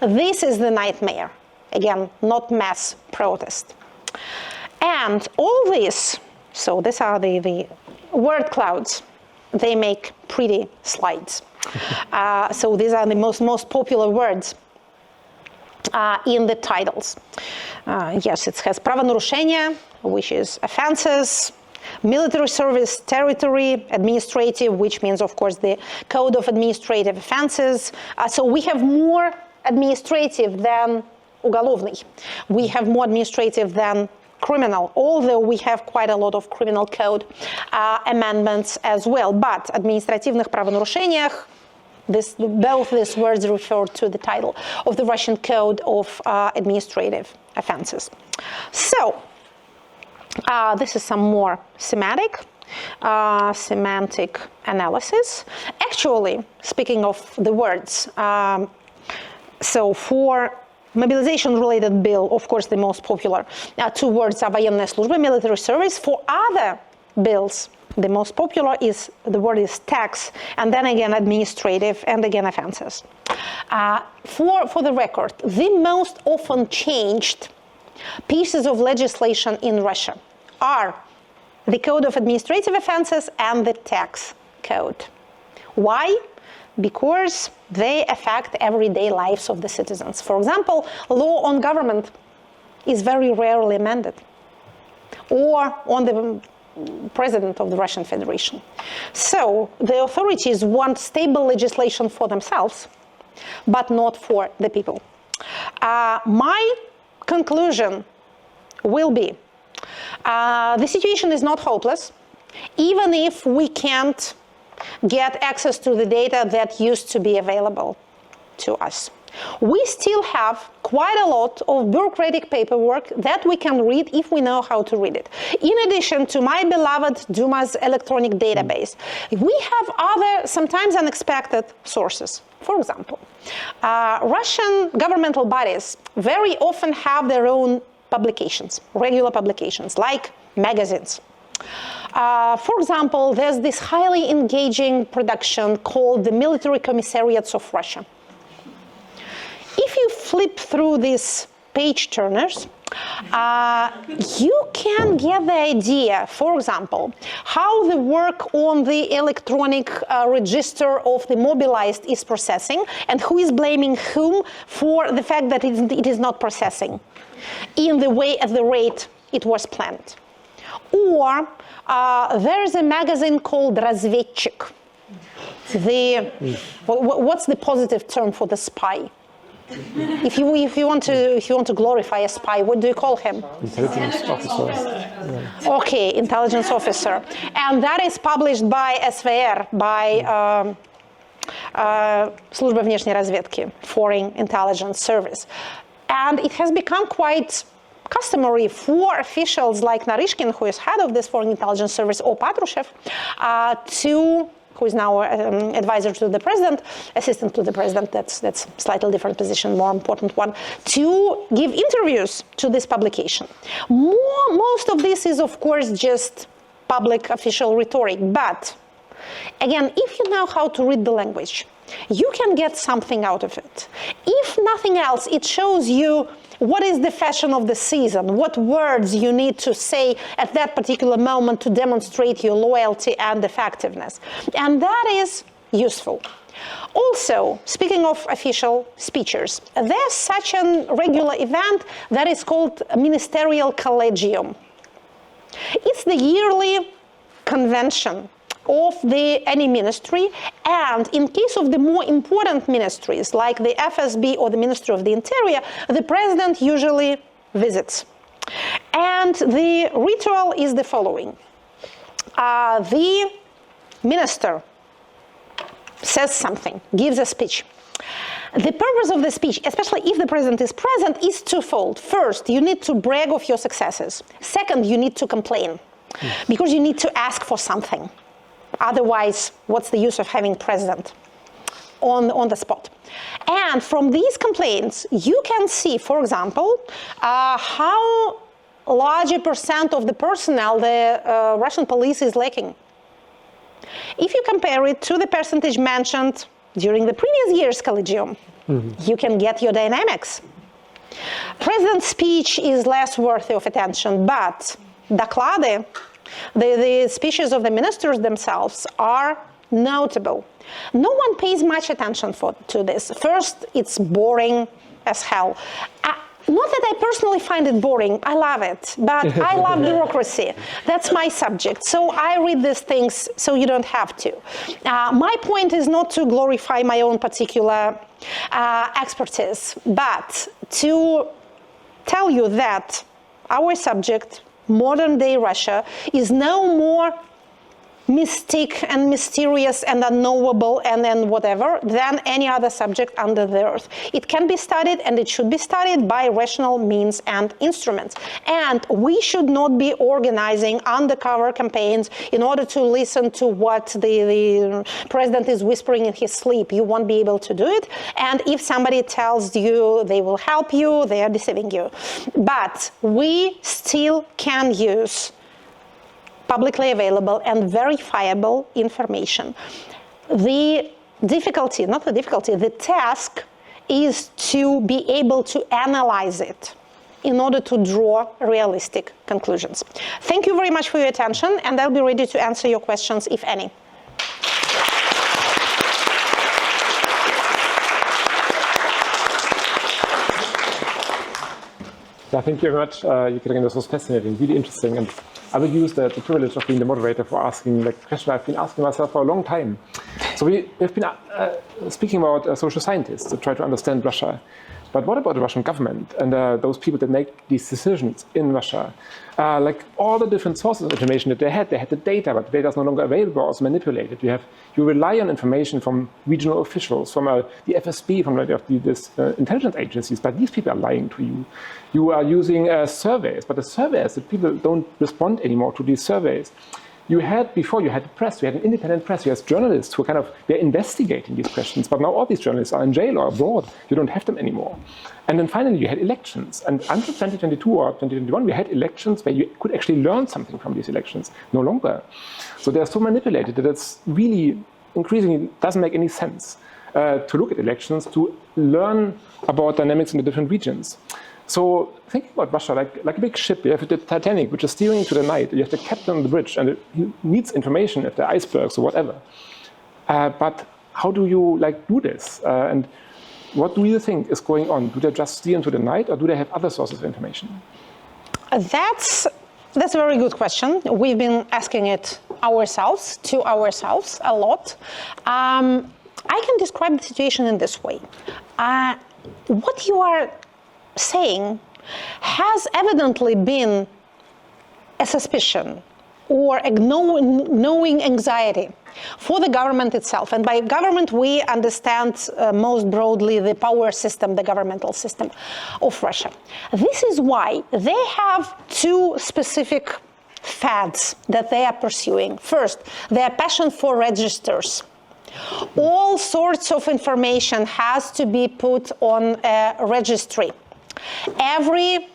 This is the nightmare. Again, not mass protest. And all this, so these are the word clouds. They make pretty slides. So these are the most popular words in the titles. Yes, it has правонарушения, which is offenses, military service, territory, administrative, which means, of course, the code of administrative offenses. So we have more administrative than уголовный. We have more administrative than criminal, although we have quite a lot of criminal code amendments as well. But административных правонарушениях, both these words refer to the title of the Russian Code of Administrative Offenses. So, this is some more semantic analysis. Actually, speaking of the words, so for mobilization-related bill, of course, the most popular two words are военная служба, military service. For other bills, the most popular is the word is tax, and then again administrative, and again offenses. For the record, the most often changed pieces of legislation in Russia are the Code of Administrative Offenses and the tax code. Why? Because they affect everyday lives of the citizens. For example, law on government is very rarely amended, or on the president of the Russian Federation. So the authorities want stable legislation for themselves, but not for the people. My conclusion will be, the situation is not hopeless, even if we can't get access to the data that used to be available to us. We still have quite a lot of bureaucratic paperwork that we can read if we know how to read it. In addition to my beloved Duma's electronic database, we have other, sometimes unexpected sources. For example, Russian governmental bodies very often have their own publications, regular publications, like magazines. For example, there's this highly engaging production called the Military Commissariats of Russia. If you flip through these page turners, you can get the idea, for example, how the work on the electronic register of the mobilized is processing, and who is blaming whom for the fact that it is not processing in the way, at the rate it was planned. Or there is a magazine called Разведчик. What's the positive term for the spy? If you want to glorify a spy, what do you call him? Intelligence officer. Okay, intelligence officer, and that is published by SVR, by Служба внешней разведки, Foreign Intelligence Service, and it has become quite customary for officials like Naryshkin, who is head of this Foreign Intelligence Service, or Patrushev, to who is now advisor to the president, assistant to the president, that's slightly different position, more important one, to give interviews to this publication. Most of this is, of course, just public official rhetoric, but again, if you know how to read the language, you can get something out of it. If nothing else, it shows you what is the fashion of the season, what words you need to say at that particular moment to demonstrate your loyalty and effectiveness. And that is useful. Also, speaking of official speeches, there's such a regular event that is called Ministerial Collegium. It's the yearly convention of any ministry, and in case of the more important ministries like the FSB or the Ministry of the Interior, the president usually visits. And the ritual is the following. The minister says something, gives a speech. The purpose of the speech, especially if the president is present, is twofold. First, you need to brag of your successes. Second, you need to complain, because you need to ask for something. Otherwise, what's the use of having president on the spot? And from these complaints, you can see, for example, how large a percent of the personnel the Russian police is lacking. If you compare it to the percentage mentioned during the previous year's collegium, you can get your dynamics. President's speech is less worthy of attention, but доклады, the speeches of the ministers themselves are notable. No one pays much attention to this. First, it's boring as hell. Not that I personally find it boring, I love it, but I love bureaucracy. That's my subject, so I read these things so you don't have to. My point is not to glorify my own particular expertise, but to tell you that our subject, modern day Russia, is no more mystic and mysterious and unknowable and then whatever than any other subject under the earth. It can be studied, and it should be studied by rational means and instruments. And we should not be organizing undercover campaigns in order to listen to what the president is whispering in his sleep. You won't be able to do it. And if somebody tells you they will help you, they are deceiving you. But we still can use publicly available and verifiable information. The difficulty, not the difficulty, the task is to be able to analyze it in order to draw realistic conclusions. Thank you very much for your attention, and I'll be ready to answer your questions, if any. Yeah, thank you very much, Екатерина. This was fascinating, really interesting. And I will use the privilege of being the moderator for asking the question I've been asking myself for a long time. So we've been speaking about social scientists to try to understand Russia. But what about the Russian government and those people that make these decisions in Russia? Like all the different sources of information that they had the data, but the data is no longer available or manipulated. You rely on information from regional officials, from the FSB, from these intelligence agencies, but these people are lying to you. You are using surveys, but the surveys, the people don't respond anymore to these surveys. Before you had the press, you had an independent press, you had journalists who they're investigating these questions, but now all these journalists are in jail or abroad. You don't have them anymore. And then finally you had elections. And until 2022 or 2021, we had elections where you could actually learn something from these elections. No longer. So they're so manipulated that it's really increasingly doesn't make any sense to look at elections, to learn about dynamics in the different regions. So thinking about Russia, like a big ship, you have the Titanic, which is steering into the night. You have the captain on the bridge, and he needs information if there are icebergs or whatever. But how do you do this? And what do you think is going on? Do they just steer into the night, or do they have other sources of information? That's a very good question. We've been asking it to ourselves a lot. I can describe the situation in this way. What you are saying has evidently been a suspicion or a knowing anxiety for the government itself. And by government, we understand most broadly the power system, the governmental system of Russia. This is why they have two specific fads that they are pursuing. First, their passion for registers. All sorts of information has to be put on a registry. Every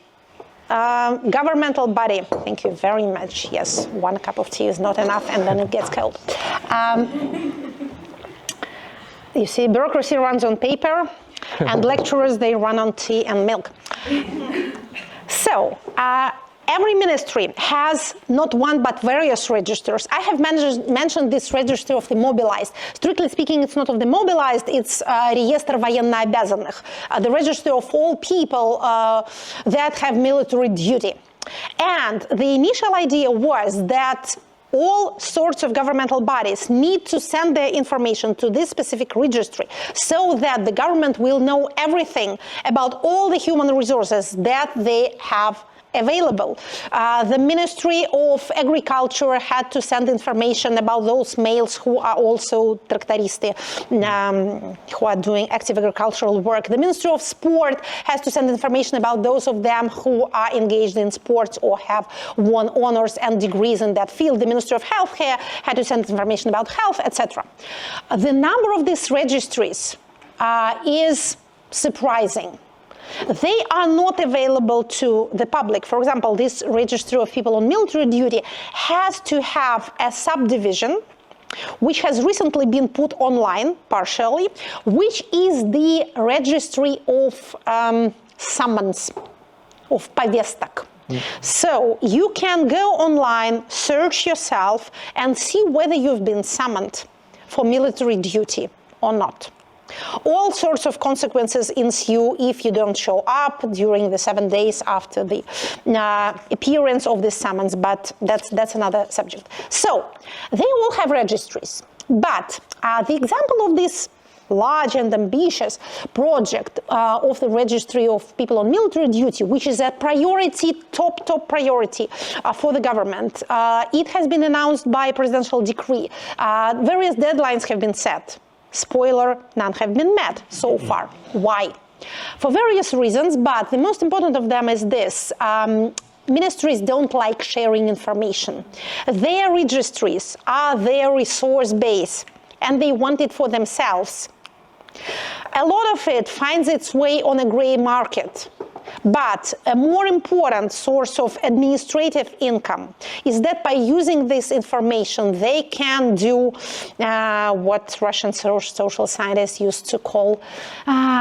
governmental body, thank you very much. Yes, 1 cup of tea is not enough and then it gets cold. You see, bureaucracy runs on paper and lecturers, they run on tea and milk. So, every ministry has not one but various registers. I have mentioned this register of the mobilized. Strictly speaking, it's not of the mobilized, it's реестр военнообязанных, the register of all people that have military duty. And the initial idea was that all sorts of governmental bodies need to send their information to this specific registry so that the government will know everything about all the human resources that they have available. The Ministry of Agriculture had to send information about those males who are also tractoristi, who are doing active agricultural work. The Ministry of Sport has to send information about those of them who are engaged in sports or have won honors and degrees in that field. The Ministry of Healthcare had to send information about health, etc. The number of these registries is surprising. They are not available to the public. For example, this registry of people on military duty has to have a subdivision, which has recently been put online, partially, which is the registry of summons, of повесток. So you can go online, search yourself, and see whether you've been summoned for military duty or not. All sorts of consequences ensue if you don't show up during the 7 days after the appearance of this summons, but that's another subject. So they all have registries, but the example of this large and ambitious project of the registry of people on military duty, which is a priority, top priority for the government. It has been announced by presidential decree. Various deadlines have been set. Spoiler, none have been met so far. Why? For various reasons, but the most important of them is this. Ministries don't like sharing information. Their registries are their resource base, and they want it for themselves. A lot of it finds its way on a gray market. But a more important source of administrative income is that by using this information, they can do what Russian social scientists used to call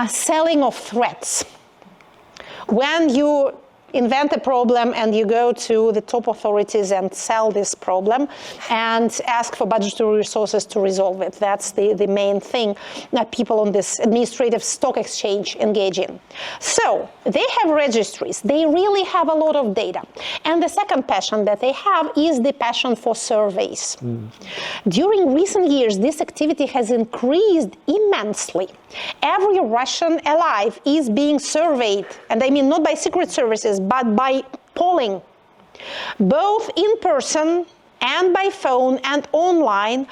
selling of threats. When you invent a problem and you go to the top authorities and sell this problem and ask for budgetary resources to resolve it. That's the main thing that people on this administrative stock exchange engage in. So they have registries. They really have a lot of data. And the second passion that they have is the passion for surveys. During recent years, this activity has increased immensely. Every Russian alive is being surveyed, and I mean not by secret services, but by polling, both in person and by phone and online.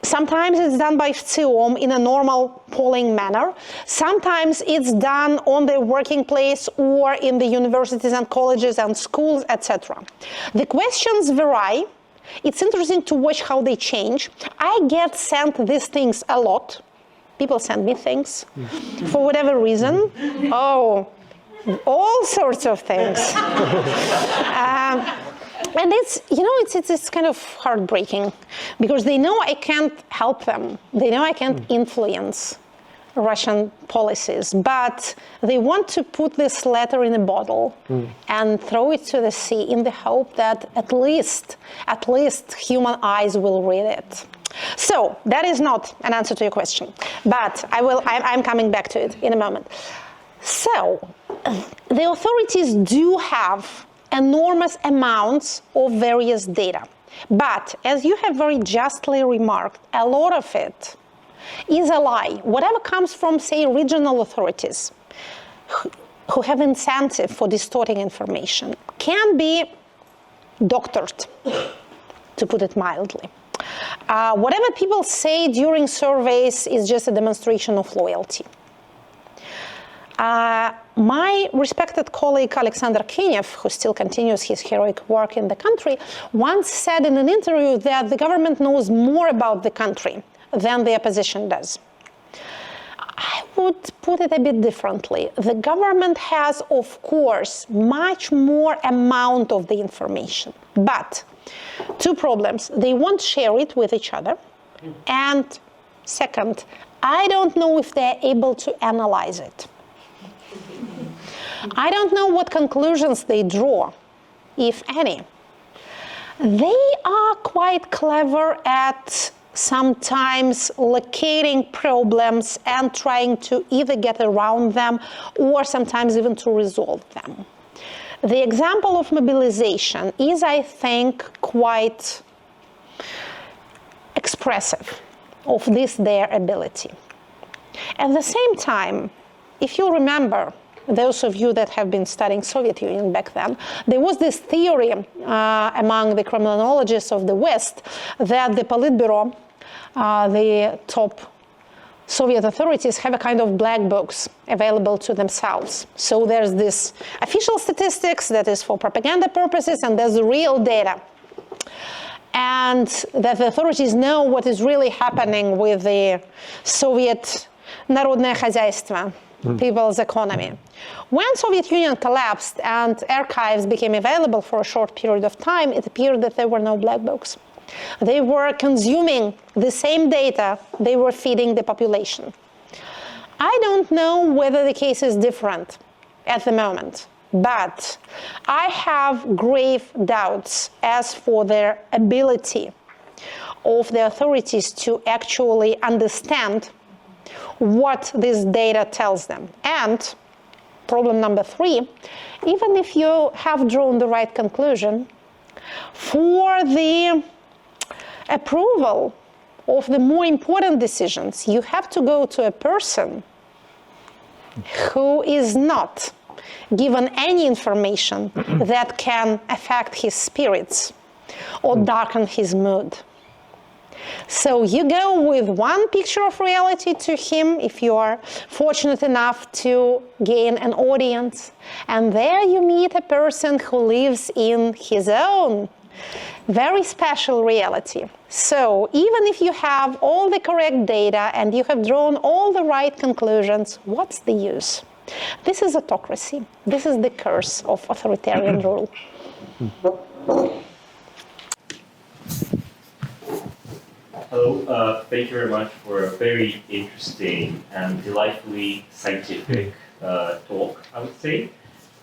Sometimes it's done by ВЦИОМ in a normal polling manner. Sometimes it's done on the working place or in the universities and colleges and schools, etc. The questions vary. It's interesting to watch how they change. I get sent these things a lot. People send me things for whatever reason. Oh, all sorts of things. And it's, you know, it's kind of heartbreaking because they know I can't help them. They know I can't influence Russian policies, but they want to put this letter in a bottle and throw it to the sea in the hope that at least human eyes will read it. So that is not an answer to your question, but I'm coming back to it in a moment. So the authorities do have enormous amounts of various data, but as you have very justly remarked, a lot of it is a lie. Whatever comes from, say, regional authorities who have incentive for distorting information can be doctored, to put it mildly. Whatever people say during surveys is just a demonstration of loyalty. My respected colleague Alexander Kinev, who still continues his heroic work in the country, once said in an interview that the government knows more about the country than the opposition does. I would put it a bit differently. The government has, of course, much more amount of the information, but two problems. They won't share it with each other, and second, I don't know if they're able to analyze it. I don't know what conclusions they draw, if any. They are quite clever at sometimes locating problems and trying to either get around them or sometimes even to resolve them. The example of mobilization is, I think, quite expressive of their ability. At the same time, if you remember, those of you that have been studying Soviet Union back then, there was this theory among the criminologists of the West that the Politburo, the top Soviet authorities, have a kind of black books available to themselves. So there's this official statistics that is for propaganda purposes, and there's the real data. And that the authorities know what is really happening with the Soviet Народное хозяйство, people's economy. When Soviet Union collapsed and archives became available for a short period of time, it appeared that there were no black books. They were consuming the same data they were feeding the population. I don't know whether the case is different at the moment, but I have grave doubts as for their ability of the authorities to actually understand what this data tells them. And problem number 3, even if you have drawn the right conclusion, for the approval of the more important decisions, you have to go to a person who is not given any information that can affect his spirits or darken his mood. So you go with one picture of reality to him if you are fortunate enough to gain an audience, and there you meet a person who lives in his own very special reality. So even if you have all the correct data and you have drawn all the right conclusions, what's the use? This is autocracy. This is the curse of authoritarian rule. Hello, thank you very much for a very interesting and delightfully scientific talk, I would say.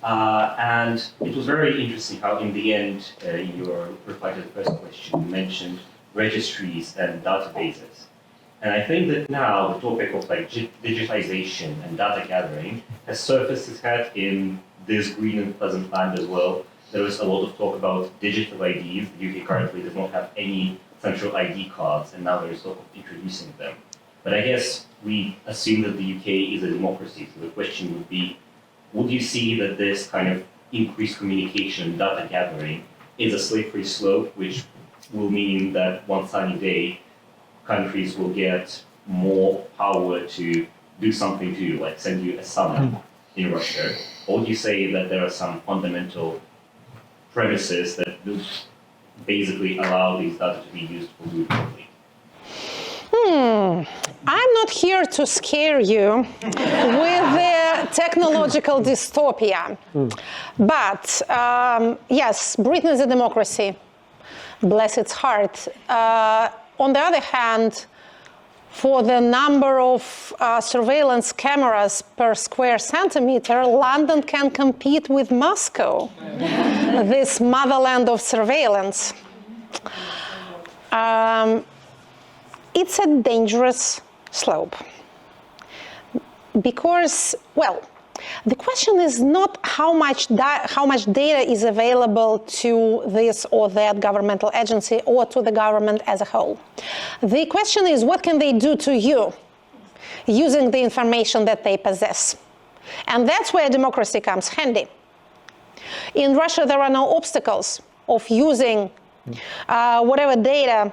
And it was very interesting how in the end, in your reply to the first question, you mentioned registries and databases. And I think that now the topic of like digitization and data gathering has surfaced its head in this green and pleasant land as well. There was a lot of talk about digital IDs. The UK currently does not have any central ID cards, and now there is talk of introducing them. But I guess we assume that the UK is a democracy, so the question would be, would you see that this kind of increased communication and data gathering is a slippery slope, which will mean that one sunny day, countries will get more power to do something to you, like send you a summon in Russia? Or would you say that there are some fundamental premises that do basically allow these data to be used for good only? I'm not here to scare you with the technological dystopia. But yes, Britain is a democracy, bless its heart. On the other hand, for the number of surveillance cameras per square centimeter, London can compete with Moscow, this motherland of surveillance. It's a dangerous slope because, well, the question is not how much data is available to this or that governmental agency or to the government as a whole. The question is, what can they do to you using the information that they possess? And that's where democracy comes handy. In Russia, there are no obstacles of using whatever data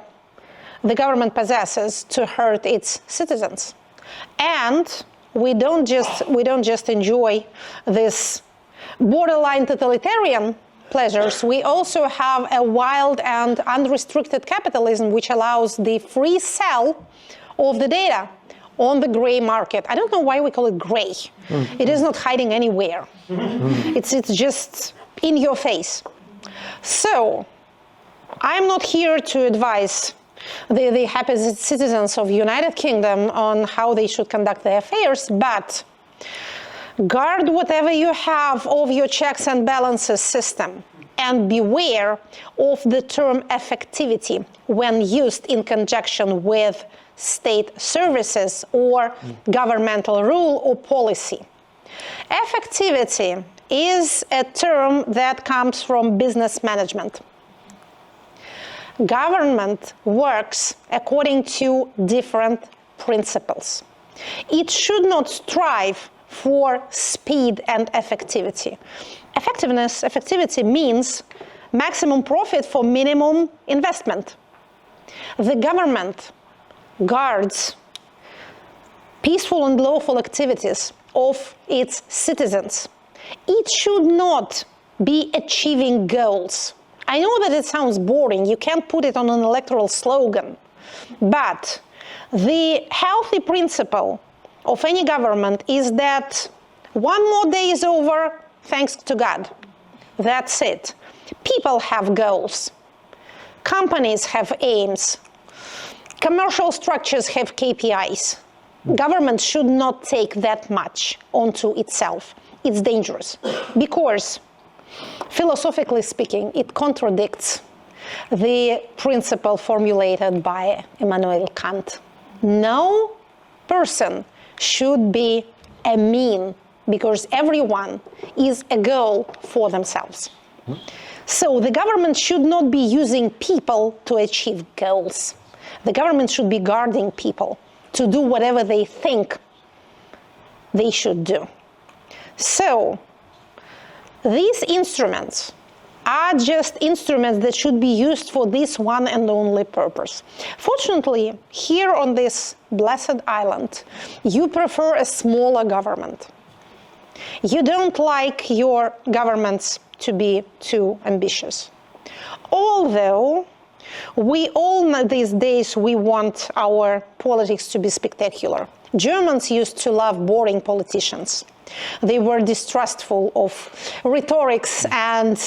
the government possesses to hurt its citizens. And we don't just enjoy this borderline totalitarian pleasures, we also have a wild and unrestricted capitalism which allows the free sale of the data on the gray market. I don't know why we call it gray. It is not hiding anywhere. It's just in your face. So I'm not here to advise the happy citizens of the United Kingdom on how they should conduct their affairs, but guard whatever you have of your checks and balances system, and beware of the term effectivity when used in conjunction with state services or governmental rule or policy. Effectivity is a term that comes from business management. Government works according to different principles. It should not strive for speed and effectivity. Effectivity means maximum profit for minimum investment. The government guards peaceful and lawful activities of its citizens. It should not be achieving goals. I know that it sounds boring, you can't put it on an electoral slogan, but the healthy principle of any government is that one more day is over, thanks to God. That's it. People have goals. Companies have aims. Commercial structures have KPIs. Government should not take that much onto itself. It's dangerous because, philosophically speaking, it contradicts the principle formulated by Immanuel Kant. No person should be a mean, because everyone is a goal for themselves. So the government should not be using people to achieve goals. The government should be guarding people to do whatever they think they should do. So these instruments are just instruments that should be used for this one and only purpose. Fortunately, here on this blessed island, you prefer a smaller government. You don't like your governments to be too ambitious. Although we all know these days we want our politics to be spectacular. Germans used to love boring politicians. They were distrustful of rhetorics and,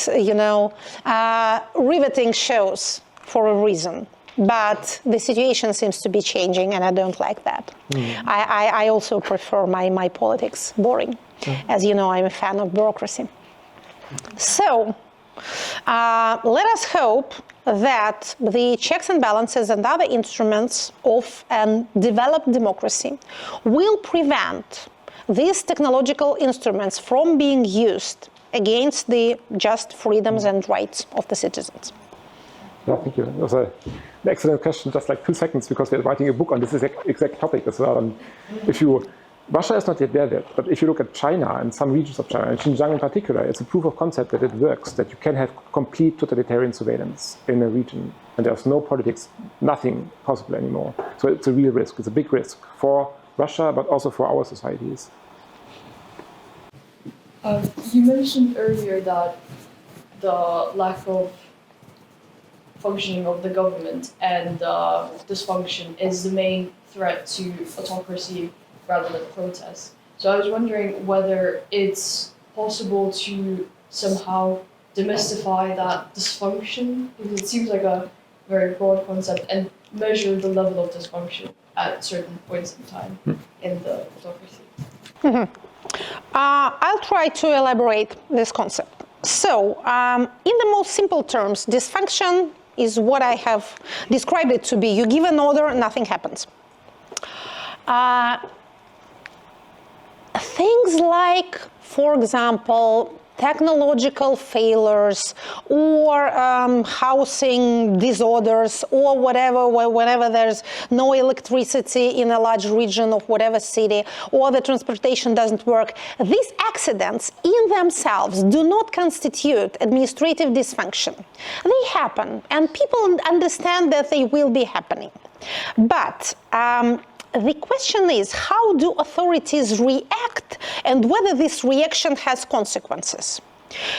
riveting shows for a reason. But the situation seems to be changing, and I don't like that. I also prefer my politics boring. As you know, I'm a fan of bureaucracy. So let us hope that the checks and balances and other instruments of a developed democracy will prevent these technological instruments from being used against the just freedoms and rights of the citizens. Yeah, thank you. That was an excellent question, just like 2 seconds, because we're writing a book on this exact topic as well. Russia is not yet there, but if you look at China and some regions of China, and Xinjiang in particular, it's a proof of concept that it works, that you can have complete totalitarian surveillance in a region, and there's no politics, nothing possible anymore. So it's a real risk. It's a big risk for Russia, but also for our societies. You mentioned earlier that the lack of functioning of the government and dysfunction is the main threat to autocracy rather than protest. So I was wondering whether it's possible to somehow demystify that dysfunction, because it seems like a very broad concept, and measure the level of dysfunction at certain points in time in the autocracy. I'll try to elaborate this concept. So, in the most simple terms, dysfunction is what I have described it to be. You give an order, nothing happens. Things like, for example, technological failures or housing disorders or whatever, whenever there's no electricity in a large region of whatever city, or the transportation doesn't work. These accidents in themselves do not constitute administrative dysfunction. They happen, and people understand that they will be happening. But the question is, how do authorities react and whether this reaction has consequences?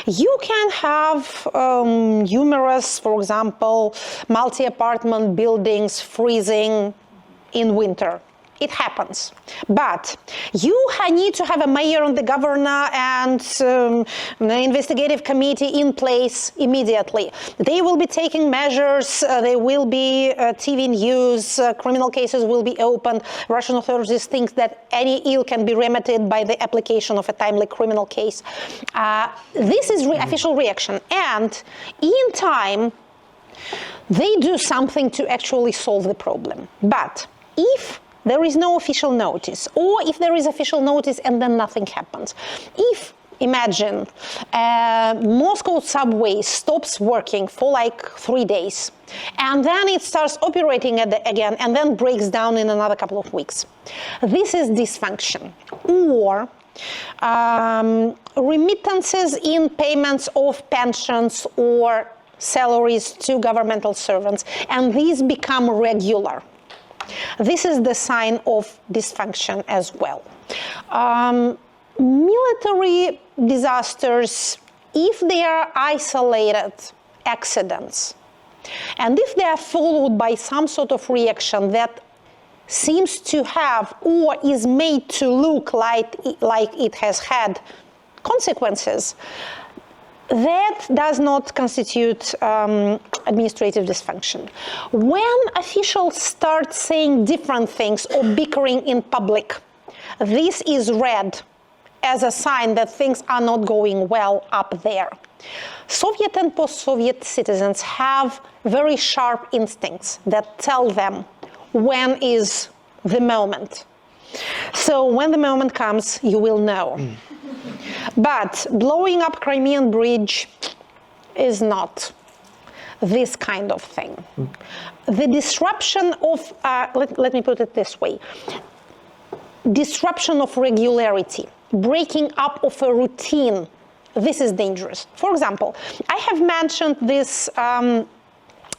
You can have numerous, for example, multi-apartment buildings freezing in winter. It happens. But you need to have a mayor and the governor and an investigative committee in place immediately. They will be taking measures, there will be TV news, criminal cases will be opened. Russian authorities think that any ill can be remedied by the application of a timely criminal case. This is official reaction. And in time, they do something to actually solve the problem. But if there is no official notice, or if there is official notice and then nothing happens. If, imagine, Moscow subway stops working for like 3 days, and then it starts operating again, and then breaks down in another couple of weeks. This is dysfunction. Or remittances in payments of pensions or salaries to governmental servants, and these become regular. This is the sign of dysfunction as well. Military disasters, if they are isolated accidents, and if they are followed by some sort of reaction that seems to have or is made to look like it has had consequences, that does not constitute administrative dysfunction. When officials start saying different things or bickering in public, this is read as a sign that things are not going well up there. Soviet and post-Soviet citizens have very sharp instincts that tell them when is the moment. So when the moment comes, you will know. But blowing up Crimean Bridge is not this kind of thing. The disruption of, let me put it this way, disruption of regularity, breaking up of a routine, this is dangerous. For example, I have mentioned this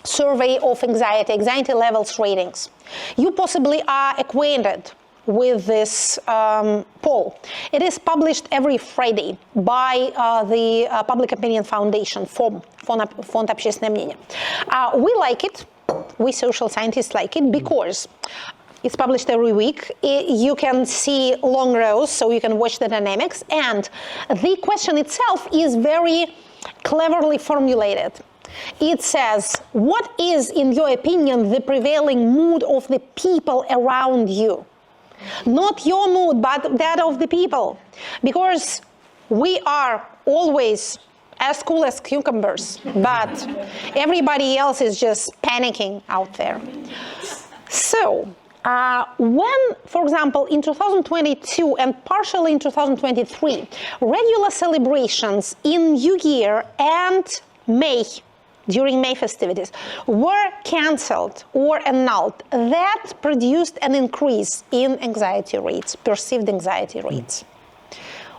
survey of anxiety levels ratings. You possibly are acquainted with this poll. It is published every Friday by the Public Opinion Foundation, Fond общественное мнение. We like it, we social scientists like it, because it's published every week. You can see long rows, so you can watch the dynamics, and the question itself is very cleverly formulated. It says, what is, in your opinion, the prevailing mood of the people around you? Not your mood, but that of the people. Because we are always as cool as cucumbers, but everybody else is just panicking out there. So, when, for example, in 2022 and partially in 2023, regular celebrations in New Year and May, during May festivities, were cancelled or annulled, that produced an increase in anxiety rates, perceived anxiety rates.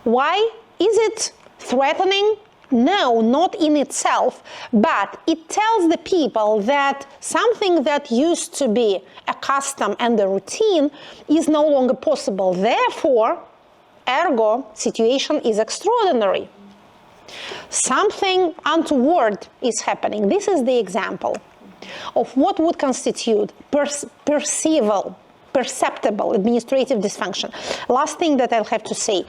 Why? Is it threatening? No, not in itself, but it tells the people that something that used to be a custom and a routine is no longer possible. Therefore, ergo, situation is extraordinary. Something untoward is happening. This is the example of what would constitute perceptible administrative dysfunction. Last thing that I'll have to say,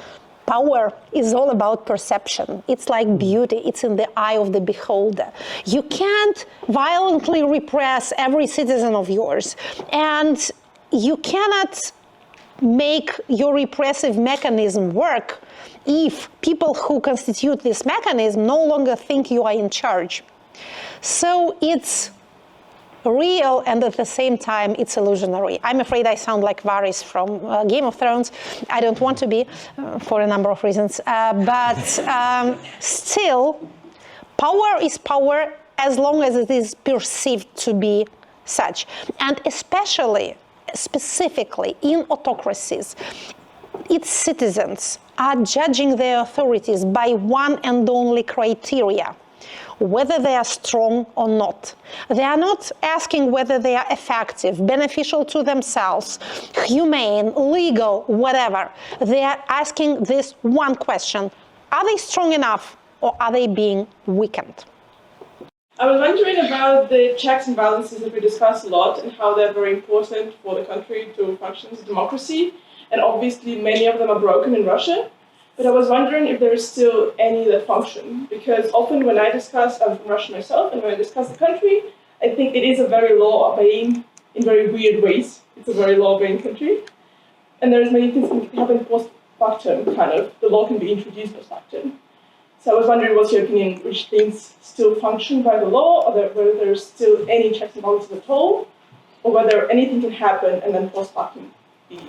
power is all about perception. It's like beauty, it's in the eye of the beholder. You can't violently repress every citizen of yours, and you cannot make your repressive mechanism work if people who constitute this mechanism no longer think you are in charge. So it's real, and at the same time it's illusionary. I'm afraid I sound like Varys from Game of Thrones. I don't want to be, for a number of reasons, but still, power is power as long as it is perceived to be such. And especially, specifically in autocracies, its citizens are judging their authorities by one and only criteria. whether they are strong or not. They are not asking whether they are effective, beneficial to themselves, humane, legal, whatever. They are asking this one question: are they strong enough or are they being weakened? I was wondering about the checks and balances that we discussed a lot and how they're very important for the country to function as a democracy. And obviously many of them are broken in Russia. But I was wondering if there is still any that function. Because often when I discuss, I'm from Russia myself, and when I discuss the country, I think it is a very law-obeying, in very weird ways. It's a very law-obeying country. And there's many things that can happen post-factum, kind of. The law can be introduced post-factum. So I was wondering what's your opinion, which things still function by the law, or whether there's still any checks and balances at all, or whether anything can happen and then post-factum be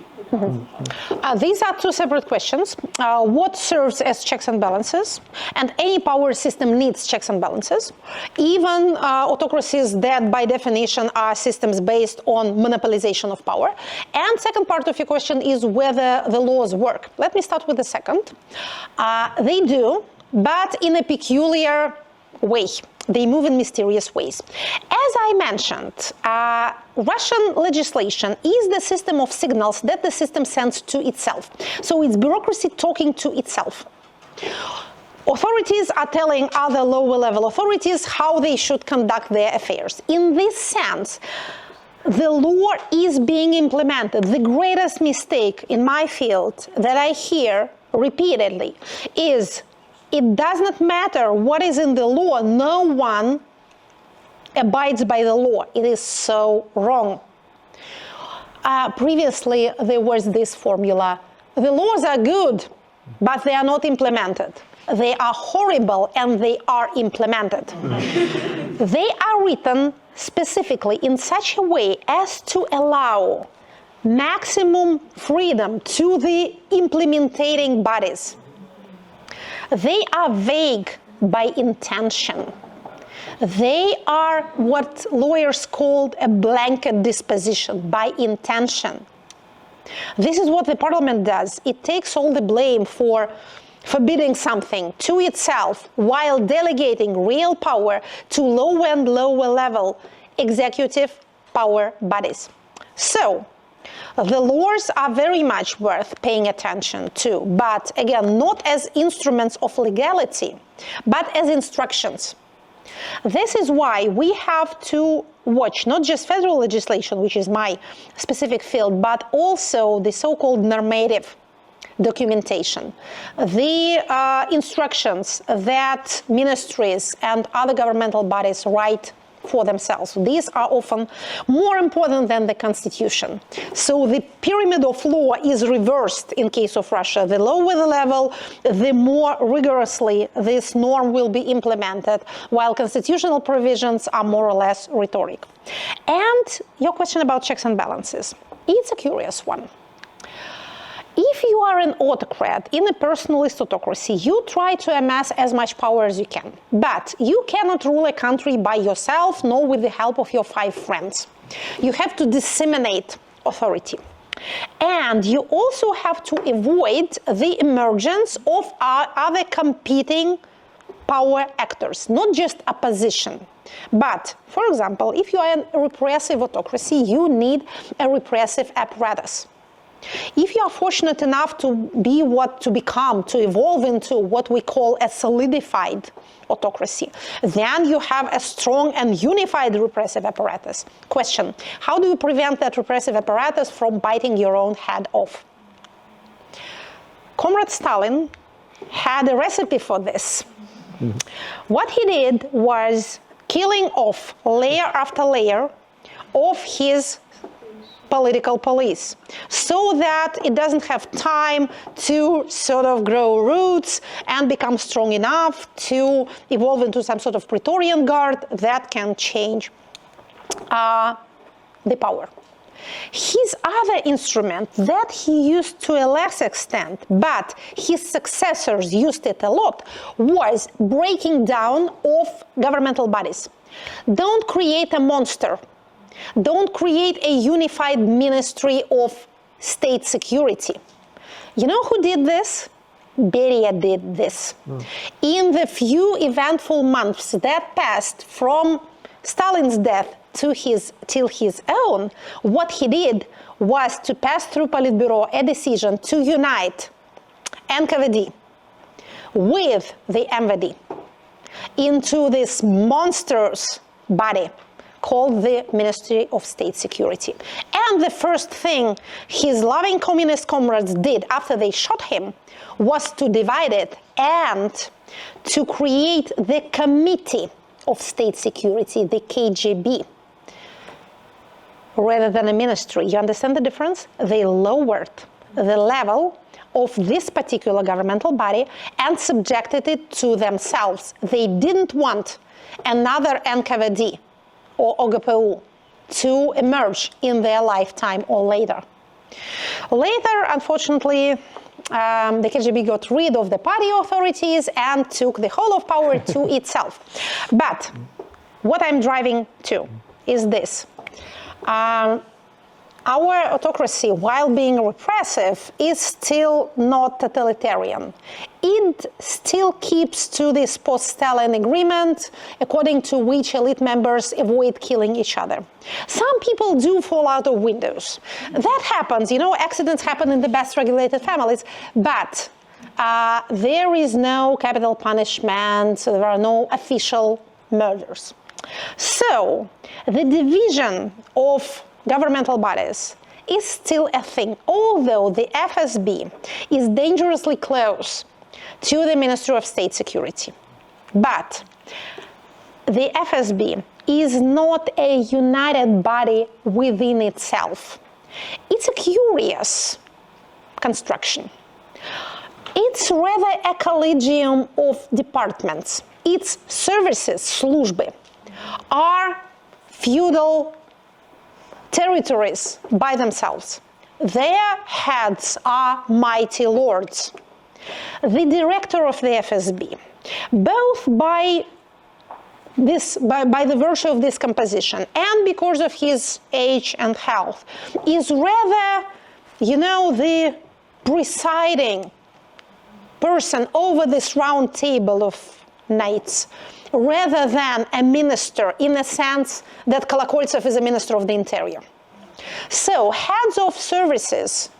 These are two separate questions. What serves as checks and balances? And any power system needs checks and balances. Even autocracies that by definition are systems based on monopolization of power. And second part of your question is whether the laws work. Let me start with the second. They do, but in a peculiar way. They move in mysterious ways. As I mentioned, Russian legislation is the system of signals that the system sends to itself. So it's bureaucracy talking to itself. Authorities are telling other lower level authorities how they should conduct their affairs. In this sense, the law is being implemented. The greatest mistake in my field that I hear repeatedly is it does not matter what is in the law. No one abides by the law. It is so wrong. Previously, there was this formula. The laws are good, but they are not implemented. They are horrible, and they are implemented. They are written specifically in such a way as to allow maximum freedom to the implementing bodies. They are vague by intention. They are what lawyers called a blanket disposition by intention. This is what the parliament does. It takes all the blame for forbidding something to itself while delegating real power to lower and lower level executive power bodies. So, the laws are very much worth paying attention to, but again, not as instruments of legality, but as instructions. This is why we have to watch not just federal legislation, which is my specific field, but also the so-called normative documentation, the instructions that ministries and other governmental bodies write for themselves. These are often more important than the constitution. So the pyramid of law is reversed in case of Russia. The lower the level, the more rigorously this norm will be implemented, while constitutional provisions are more or less rhetoric. And your question about checks and balances, it's a curious one. If you are an autocrat in a personalist autocracy, you try to amass as much power as you can. But you cannot rule a country by yourself, nor with the help of your 5 friends. You have to disseminate authority. And you also have to avoid the emergence of other competing power actors, not just opposition. But, for example, if you are a repressive autocracy, you need a repressive apparatus. If you are fortunate enough to to evolve into what we call a solidified autocracy, then you have a strong and unified repressive apparatus. Question: how do you prevent that repressive apparatus from biting your own head off? Comrade Stalin had a recipe for this. What he did was killing off layer after layer of his political police, so that it doesn't have time to sort of grow roots and become strong enough to evolve into some sort of Praetorian Guard that can change the power. His other instrument that he used to a less extent, but his successors used it a lot, was breaking down of governmental bodies. Don't create a monster. Don't create a unified ministry of state security. You know who did this? Beria did this. In the few eventful months that passed from Stalin's death till his own, what he did was to pass through Politburo a decision to unite NKVD with the MVD into this monstrous body called the Ministry of State Security. And the first thing his loving communist comrades did after they shot him was to divide it and to create the Committee of State Security, the KGB, rather than a ministry. You understand the difference? They lowered the level of this particular governmental body and subjected it to themselves. They didn't want another NKVD or OGPU to emerge in their lifetime or later. Later, unfortunately, the KGB got rid of the party authorities and took the whole of power to itself. But what I'm driving to is this. Our autocracy, while being repressive, is still not totalitarian. It still keeps to this post-Stalin agreement, according to which elite members avoid killing each other. Some people do fall out of windows. That happens, you know, accidents happen in the best regulated families, but there is no capital punishment, so there are no official murders. So the division of governmental bodies is still a thing, although the FSB is dangerously close to the Ministry of State Security. But the FSB is not a united body within itself. It's a curious construction. It's rather a collegium of departments. Its services, службы, are feudal territories by themselves. Their heads are mighty lords. The director of the FSB, both by the virtue of this composition and because of his age and health, is rather, you know, the presiding person over this round table of knights, rather than a minister in the sense that Kolokoltsev is a minister of the interior. So heads of services,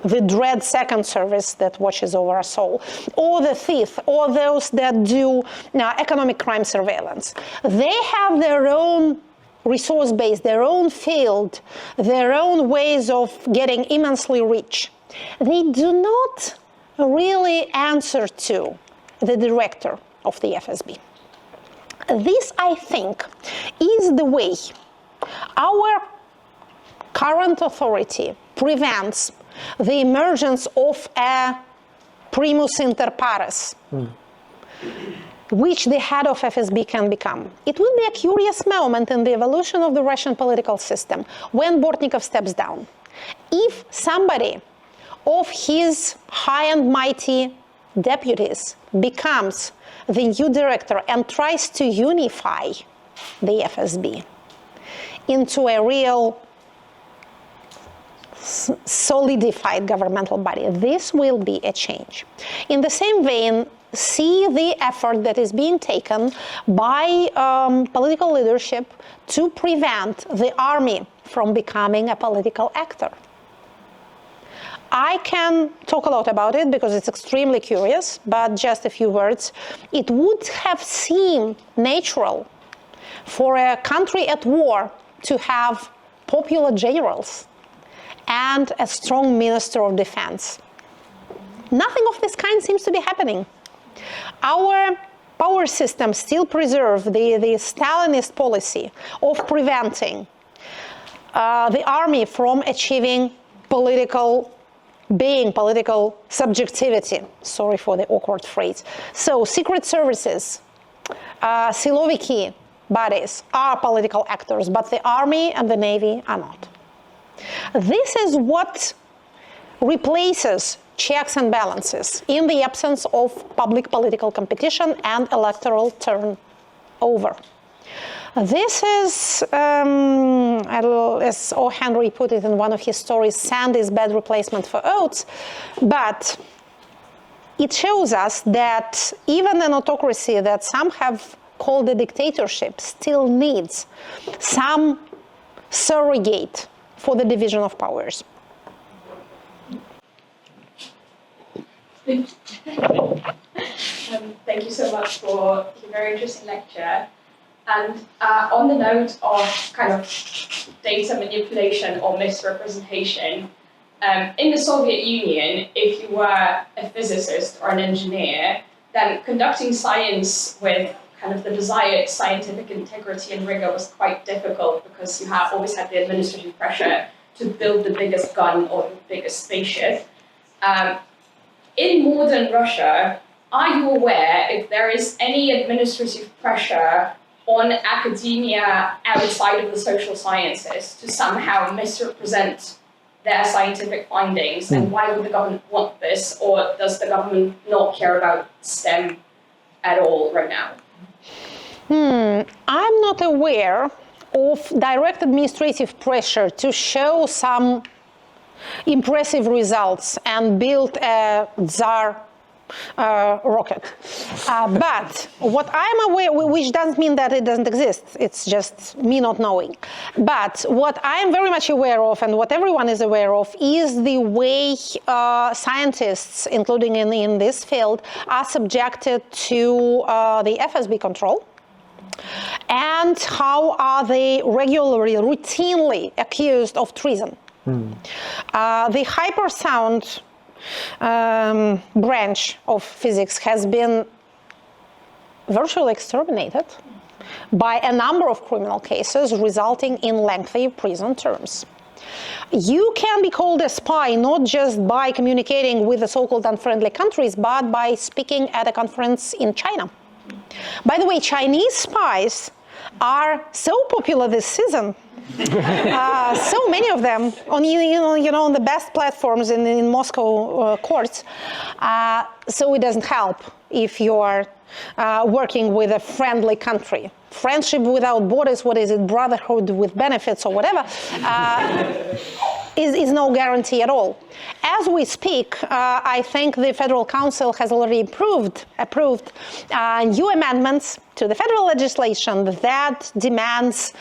the dread second service that watches over us all, or the fifth, or those that do economic crime surveillance, they have their own resource base, their own field, their own ways of getting immensely rich. They do not really answer to the director of the FSB. This, I think, is the way our current authority prevents the emergence of a primus inter pares, which the head of FSB can become. It will be a curious moment in the evolution of the Russian political system when Bortnikov steps down. If somebody of his high and mighty deputies becomes the new director and tries to unify the FSB into a real solidified governmental body, this will be a change. In the same vein, see the effort that is being taken by political leadership to prevent the army from becoming a political actor. I can talk a lot about it because it's extremely curious, but just a few words. It would have seemed natural for a country at war to have popular generals and a strong minister of defense. Nothing of this kind seems to be happening. Our power system still preserves the Stalinist policy of preventing the army from achieving political subjectivity. Sorry for the awkward phrase. So secret services, siloviki bodies are political actors, but the army and the navy are not. This is what replaces checks and balances in the absence of public political competition and electoral turnover. This is, as O. Henry put it in one of his stories, sand is bad replacement for oats, but it shows us that even an autocracy that some have called a dictatorship still needs some surrogate for the division of powers. Thank you so much for the very interesting lecture. And on the note of kind of data manipulation or misrepresentation, in the Soviet Union, if you were a physicist or an engineer, then conducting science with kind of the desired scientific integrity and rigor was quite difficult because you always had the administrative pressure to build the biggest gun or the biggest spaceship. In modern Russia, are you aware if there is any administrative pressure on academia outside of the social sciences to somehow misrepresent their scientific findings? And why would the government want this? Or does the government not care about STEM at all right now? I'm not aware of direct administrative pressure to show some impressive results and build a Tsar rocket. But what I'm aware, which doesn't mean that it doesn't exist, it's just me not knowing. But what I'm very much aware of, and what everyone is aware of, is the way scientists, including in this field, are subjected to the FSB control. And how are they regularly, routinely accused of treason? The hypersound branch of physics has been virtually exterminated by a number of criminal cases resulting in lengthy prison terms. You can be called a spy not just by communicating with the so-called unfriendly countries, but by speaking at a conference in China. By the way, Chinese spies are so popular this season. So many of them on on the best platforms in Moscow courts. So it doesn't help if you are working with a friendly country. Friendship without borders, what is it, brotherhood with benefits or whatever, is no guarantee at all. As we speak, I think the Federal Council has already approved new amendments to the federal legislation that demands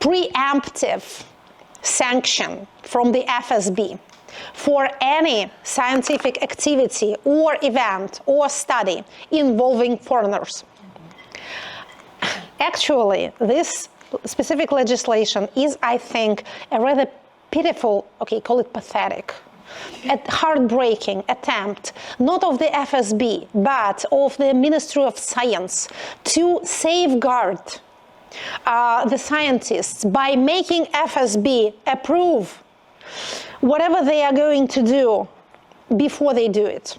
preemptive sanction from the FSB for any scientific activity or event or study involving foreigners. Actually, this specific legislation is, I think, a rather pitiful, okay, call it pathetic, a heartbreaking attempt, not of the FSB, but of the Ministry of Science to safeguard the scientists by making FSB approve whatever they are going to do before they do it.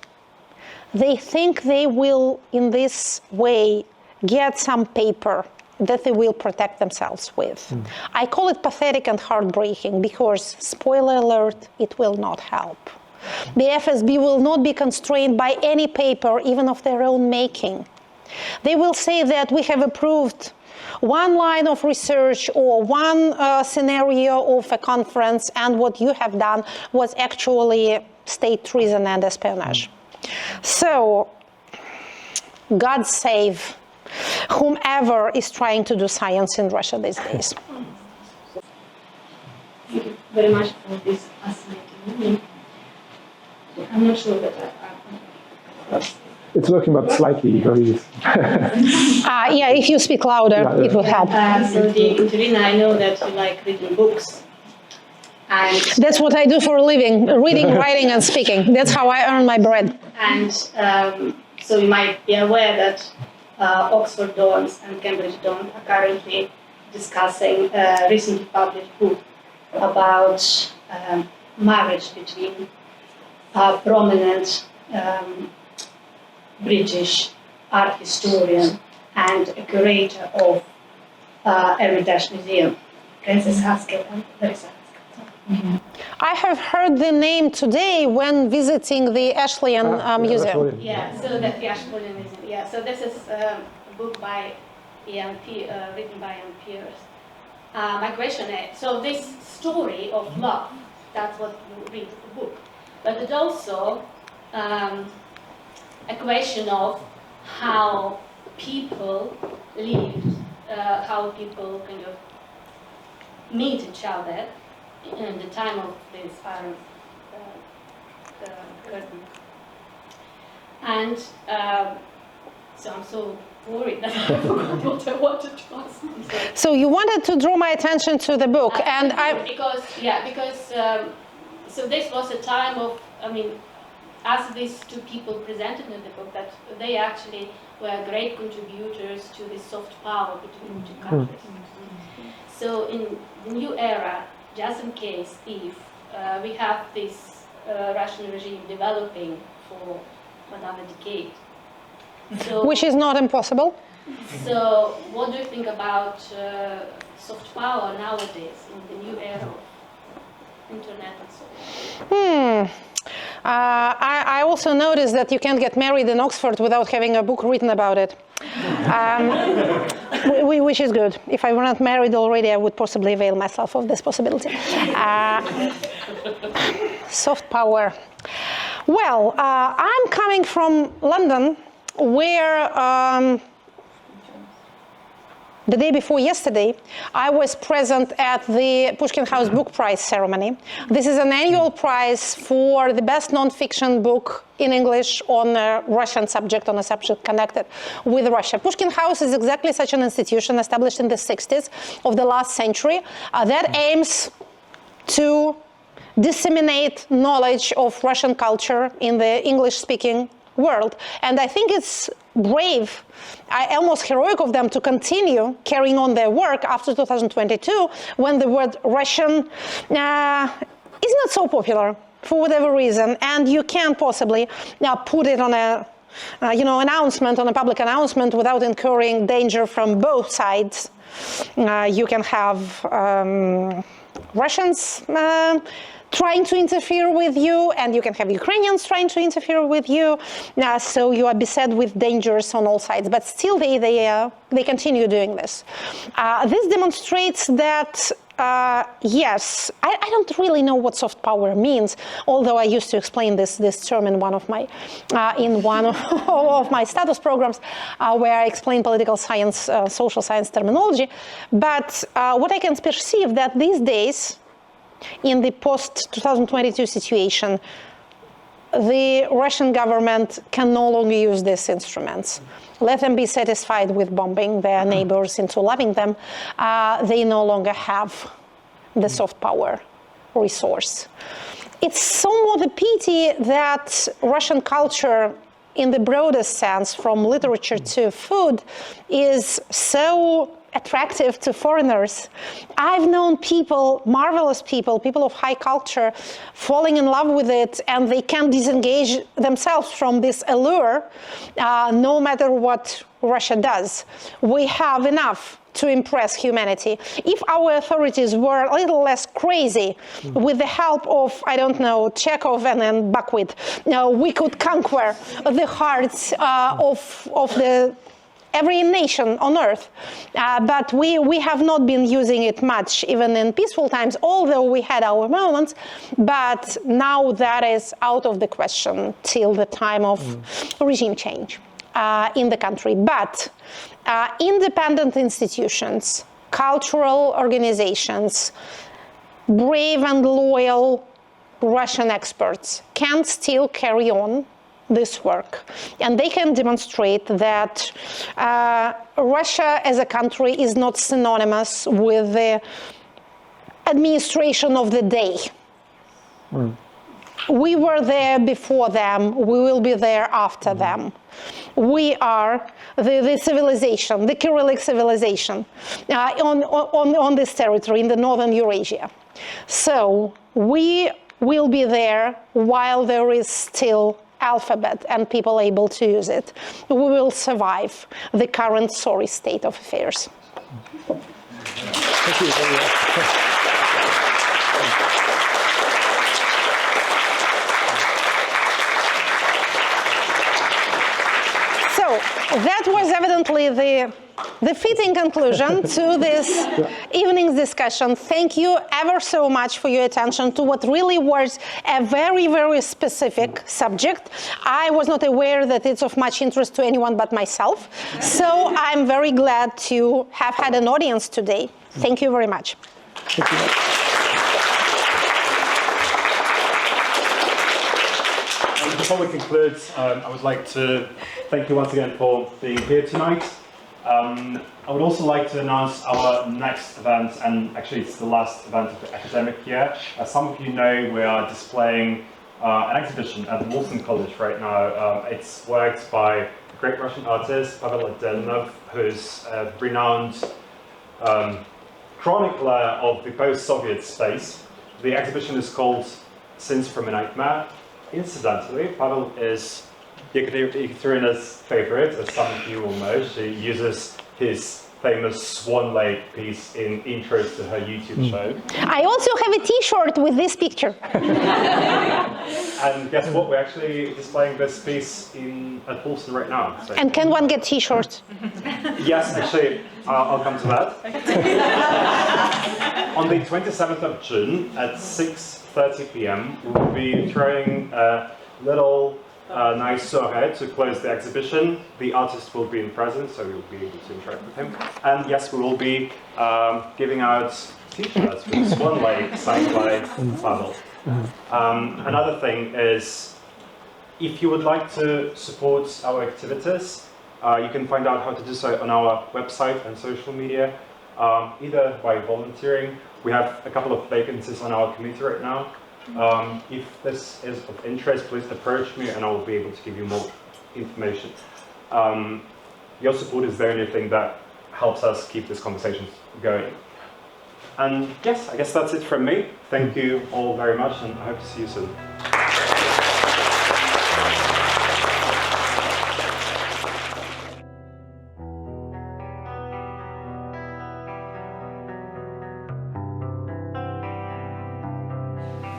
They think they will, in this way, get some paper that they will protect themselves with. I call it pathetic and heartbreaking because, spoiler alert, it will not help. The FSB will not be constrained by any paper, even of their own making. They will say that we have approved one line of research or one scenario of a conference, and what you have done was actually state treason and espionage. So, God save whomever is trying to do science in Russia these days. Thank you very much for this fascinating meeting. I'm not sure that It's working, but slightly very. Yeah, if you speak louder, it will help. So, Екатерина, I know that you like reading books. And that's what I do for a living, reading, writing, and speaking. That's how I earn my bread. And so you might be aware that Oxford Dons and Cambridge Dons are currently discussing a recently published book about marriage between a prominent British art historian and a curator of Hermitage Museum, Princess Haskell and Larissa Haskell. I have heard the name today when visiting the Ashleyan Museum. Yeah, so that the Ashleyan Museum. Yeah, so this is a book by written by Ian Pierce. My question is, so this story of love, that's what you read in the book, but it also a question of how people lived, how people kind of meet each other in the time of this Iron Curtain. And so I'm so worried that I forgot what I wanted to ask. So you wanted to draw my attention to the book, and because so this was a time of, I mean, as these two people presented in the book, that they actually were great contributors to the soft power between the two countries. So in the new era, just in case if we have this Russian regime developing for another decade. So, which is not impossible. So what do you think about soft power nowadays in the new era of internet and so on? I also noticed that you can't get married in Oxford without having a book written about it, which is good. If I were not married already, I would possibly avail myself of this possibility. Soft power. Well, I'm coming from London, where the day before yesterday, I was present at the Pushkin House Book Prize ceremony. This is an annual prize for the best non-fiction book in English on a Russian subject, on a subject connected with Russia. Pushkin House is exactly such an institution established in the 60s of the last century that aims to disseminate knowledge of Russian culture in the English-speaking world. And I think it's brave, almost heroic of them to continue carrying on their work after 2022, when the word Russian is not so popular for whatever reason, and you can't possibly put it on a announcement, on a public announcement, without incurring danger from both sides. You can have Russians trying to interfere with you, and you can have Ukrainians trying to interfere with you. So you are beset with dangers on all sides, but still they continue doing this. This demonstrates that, yes, I don't really know what soft power means, although I used to explain this term in one of my status programs, where I explain political science, social science terminology. But what I can perceive that these days, in the post-2022 situation, the Russian government can no longer use these instruments. Let them be satisfied with bombing their neighbors into loving them. They no longer have the soft power resource. It's somewhat a pity that Russian culture, in the broadest sense, from literature to food, is so attractive to foreigners. I've known people, marvelous people of high culture, falling in love with it, and they can't disengage themselves from this allure, no matter what Russia does. We have enough to impress humanity. If our authorities were a little less crazy, with the help of, I don't know, Chekhov and then Buckwheat, we could conquer the hearts of the every nation on earth, but we have not been using it much, even in peaceful times, although we had our moments, but now that is out of the question till the time of regime change in the country. But independent institutions, cultural organizations, brave and loyal Russian experts can still carry on this work, and they can demonstrate that Russia as a country is not synonymous with the administration of the day. We were there before them, we will be there after them. We are the civilization, the Cyrillic civilization on this territory in the northern Eurasia. So we will be there while there is still alphabet and people able to use it. We will survive the current sorry state of affairs. Thank you very much. So, that was evidently the fitting conclusion to this evening's discussion. Thank you ever so much for your attention to what really was a very, very specific subject. I was not aware that it's of much interest to anyone but myself. So I'm very glad to have had an audience today. Thank you very much. Thank you. Before we conclude, I would like to thank you once again for being here tonight. I would also like to announce our next event, and actually it's the last event of the academic year. As some of you know, we are displaying an exhibition at Wolfson College right now. It's works by a great Russian artist, Pavel Adelnov, who's a renowned chronicler of the post-Soviet space. The exhibition is called Sins from a Nightmare. Incidentally, Pavel is Ekaterina's favorite, as some of you will know. She uses his famous Swan Lake piece in intros to her YouTube show. I also have a T-shirt with this picture. And guess what? We're actually displaying this piece at Wolfson right now. So. And can one get T-shirts? Yes, actually, I'll come to that. On the 27th of June at 6:30 p.m., we'll be throwing a little nice soiree to close the exhibition. The artist will be in present, so you'll be able to interact with him. And yes, we will be giving out T-shirts with Swan Lake signed by Pavel. Another thing is, if you would like to support our activities, you can find out how to do so on our website and social media, either by volunteering. We have a couple of vacancies on our committee right now. If this is of interest, please approach me and I will be able to give you more information. Your support is the only thing that helps us keep this conversation going. And yes, I guess that's it from me. Thank you all very much, and I hope to see you soon.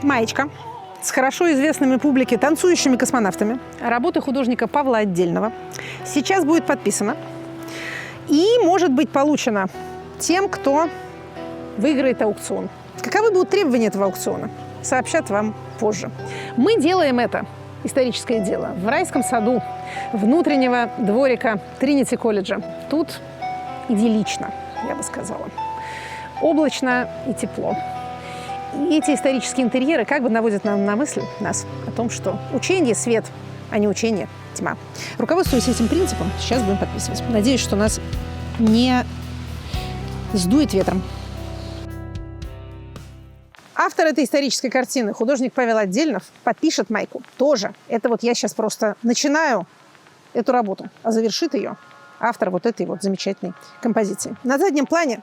Маечка с хорошо известными публике танцующими космонавтами. Работа художника Павла Отдельного сейчас будет подписана и может быть получена тем, кто выиграет аукцион. Каковы будут требования этого аукциона, сообщат вам позже. Мы делаем это, историческое дело, в райском саду внутреннего дворика Тринити колледжа. Тут идиллично, я бы сказала. Облачно и тепло. И эти исторические интерьеры как бы наводят нам на мысль, нас, о том, что учение – свет, а не учение – тьма. Руководствуясь этим принципом, сейчас будем подписывать. Надеюсь, что нас не сдует ветром. Автор этой исторической картины, художник Павел Отдельнов, подпишет майку тоже. Это вот я сейчас просто начинаю эту работу, а завершит ее автор вот этой вот замечательной композиции. На заднем плане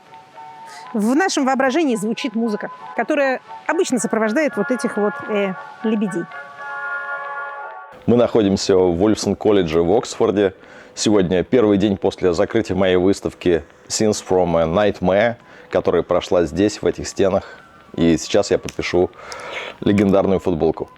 в нашем воображении звучит музыка, которая обычно сопровождает вот этих вот лебедей. Мы находимся в Wolfson колледже в Оксфорде. Сегодня первый день после закрытия моей выставки Sins from a Nightmare, которая прошла здесь, в этих стенах. И сейчас я подпишу легендарную футболку.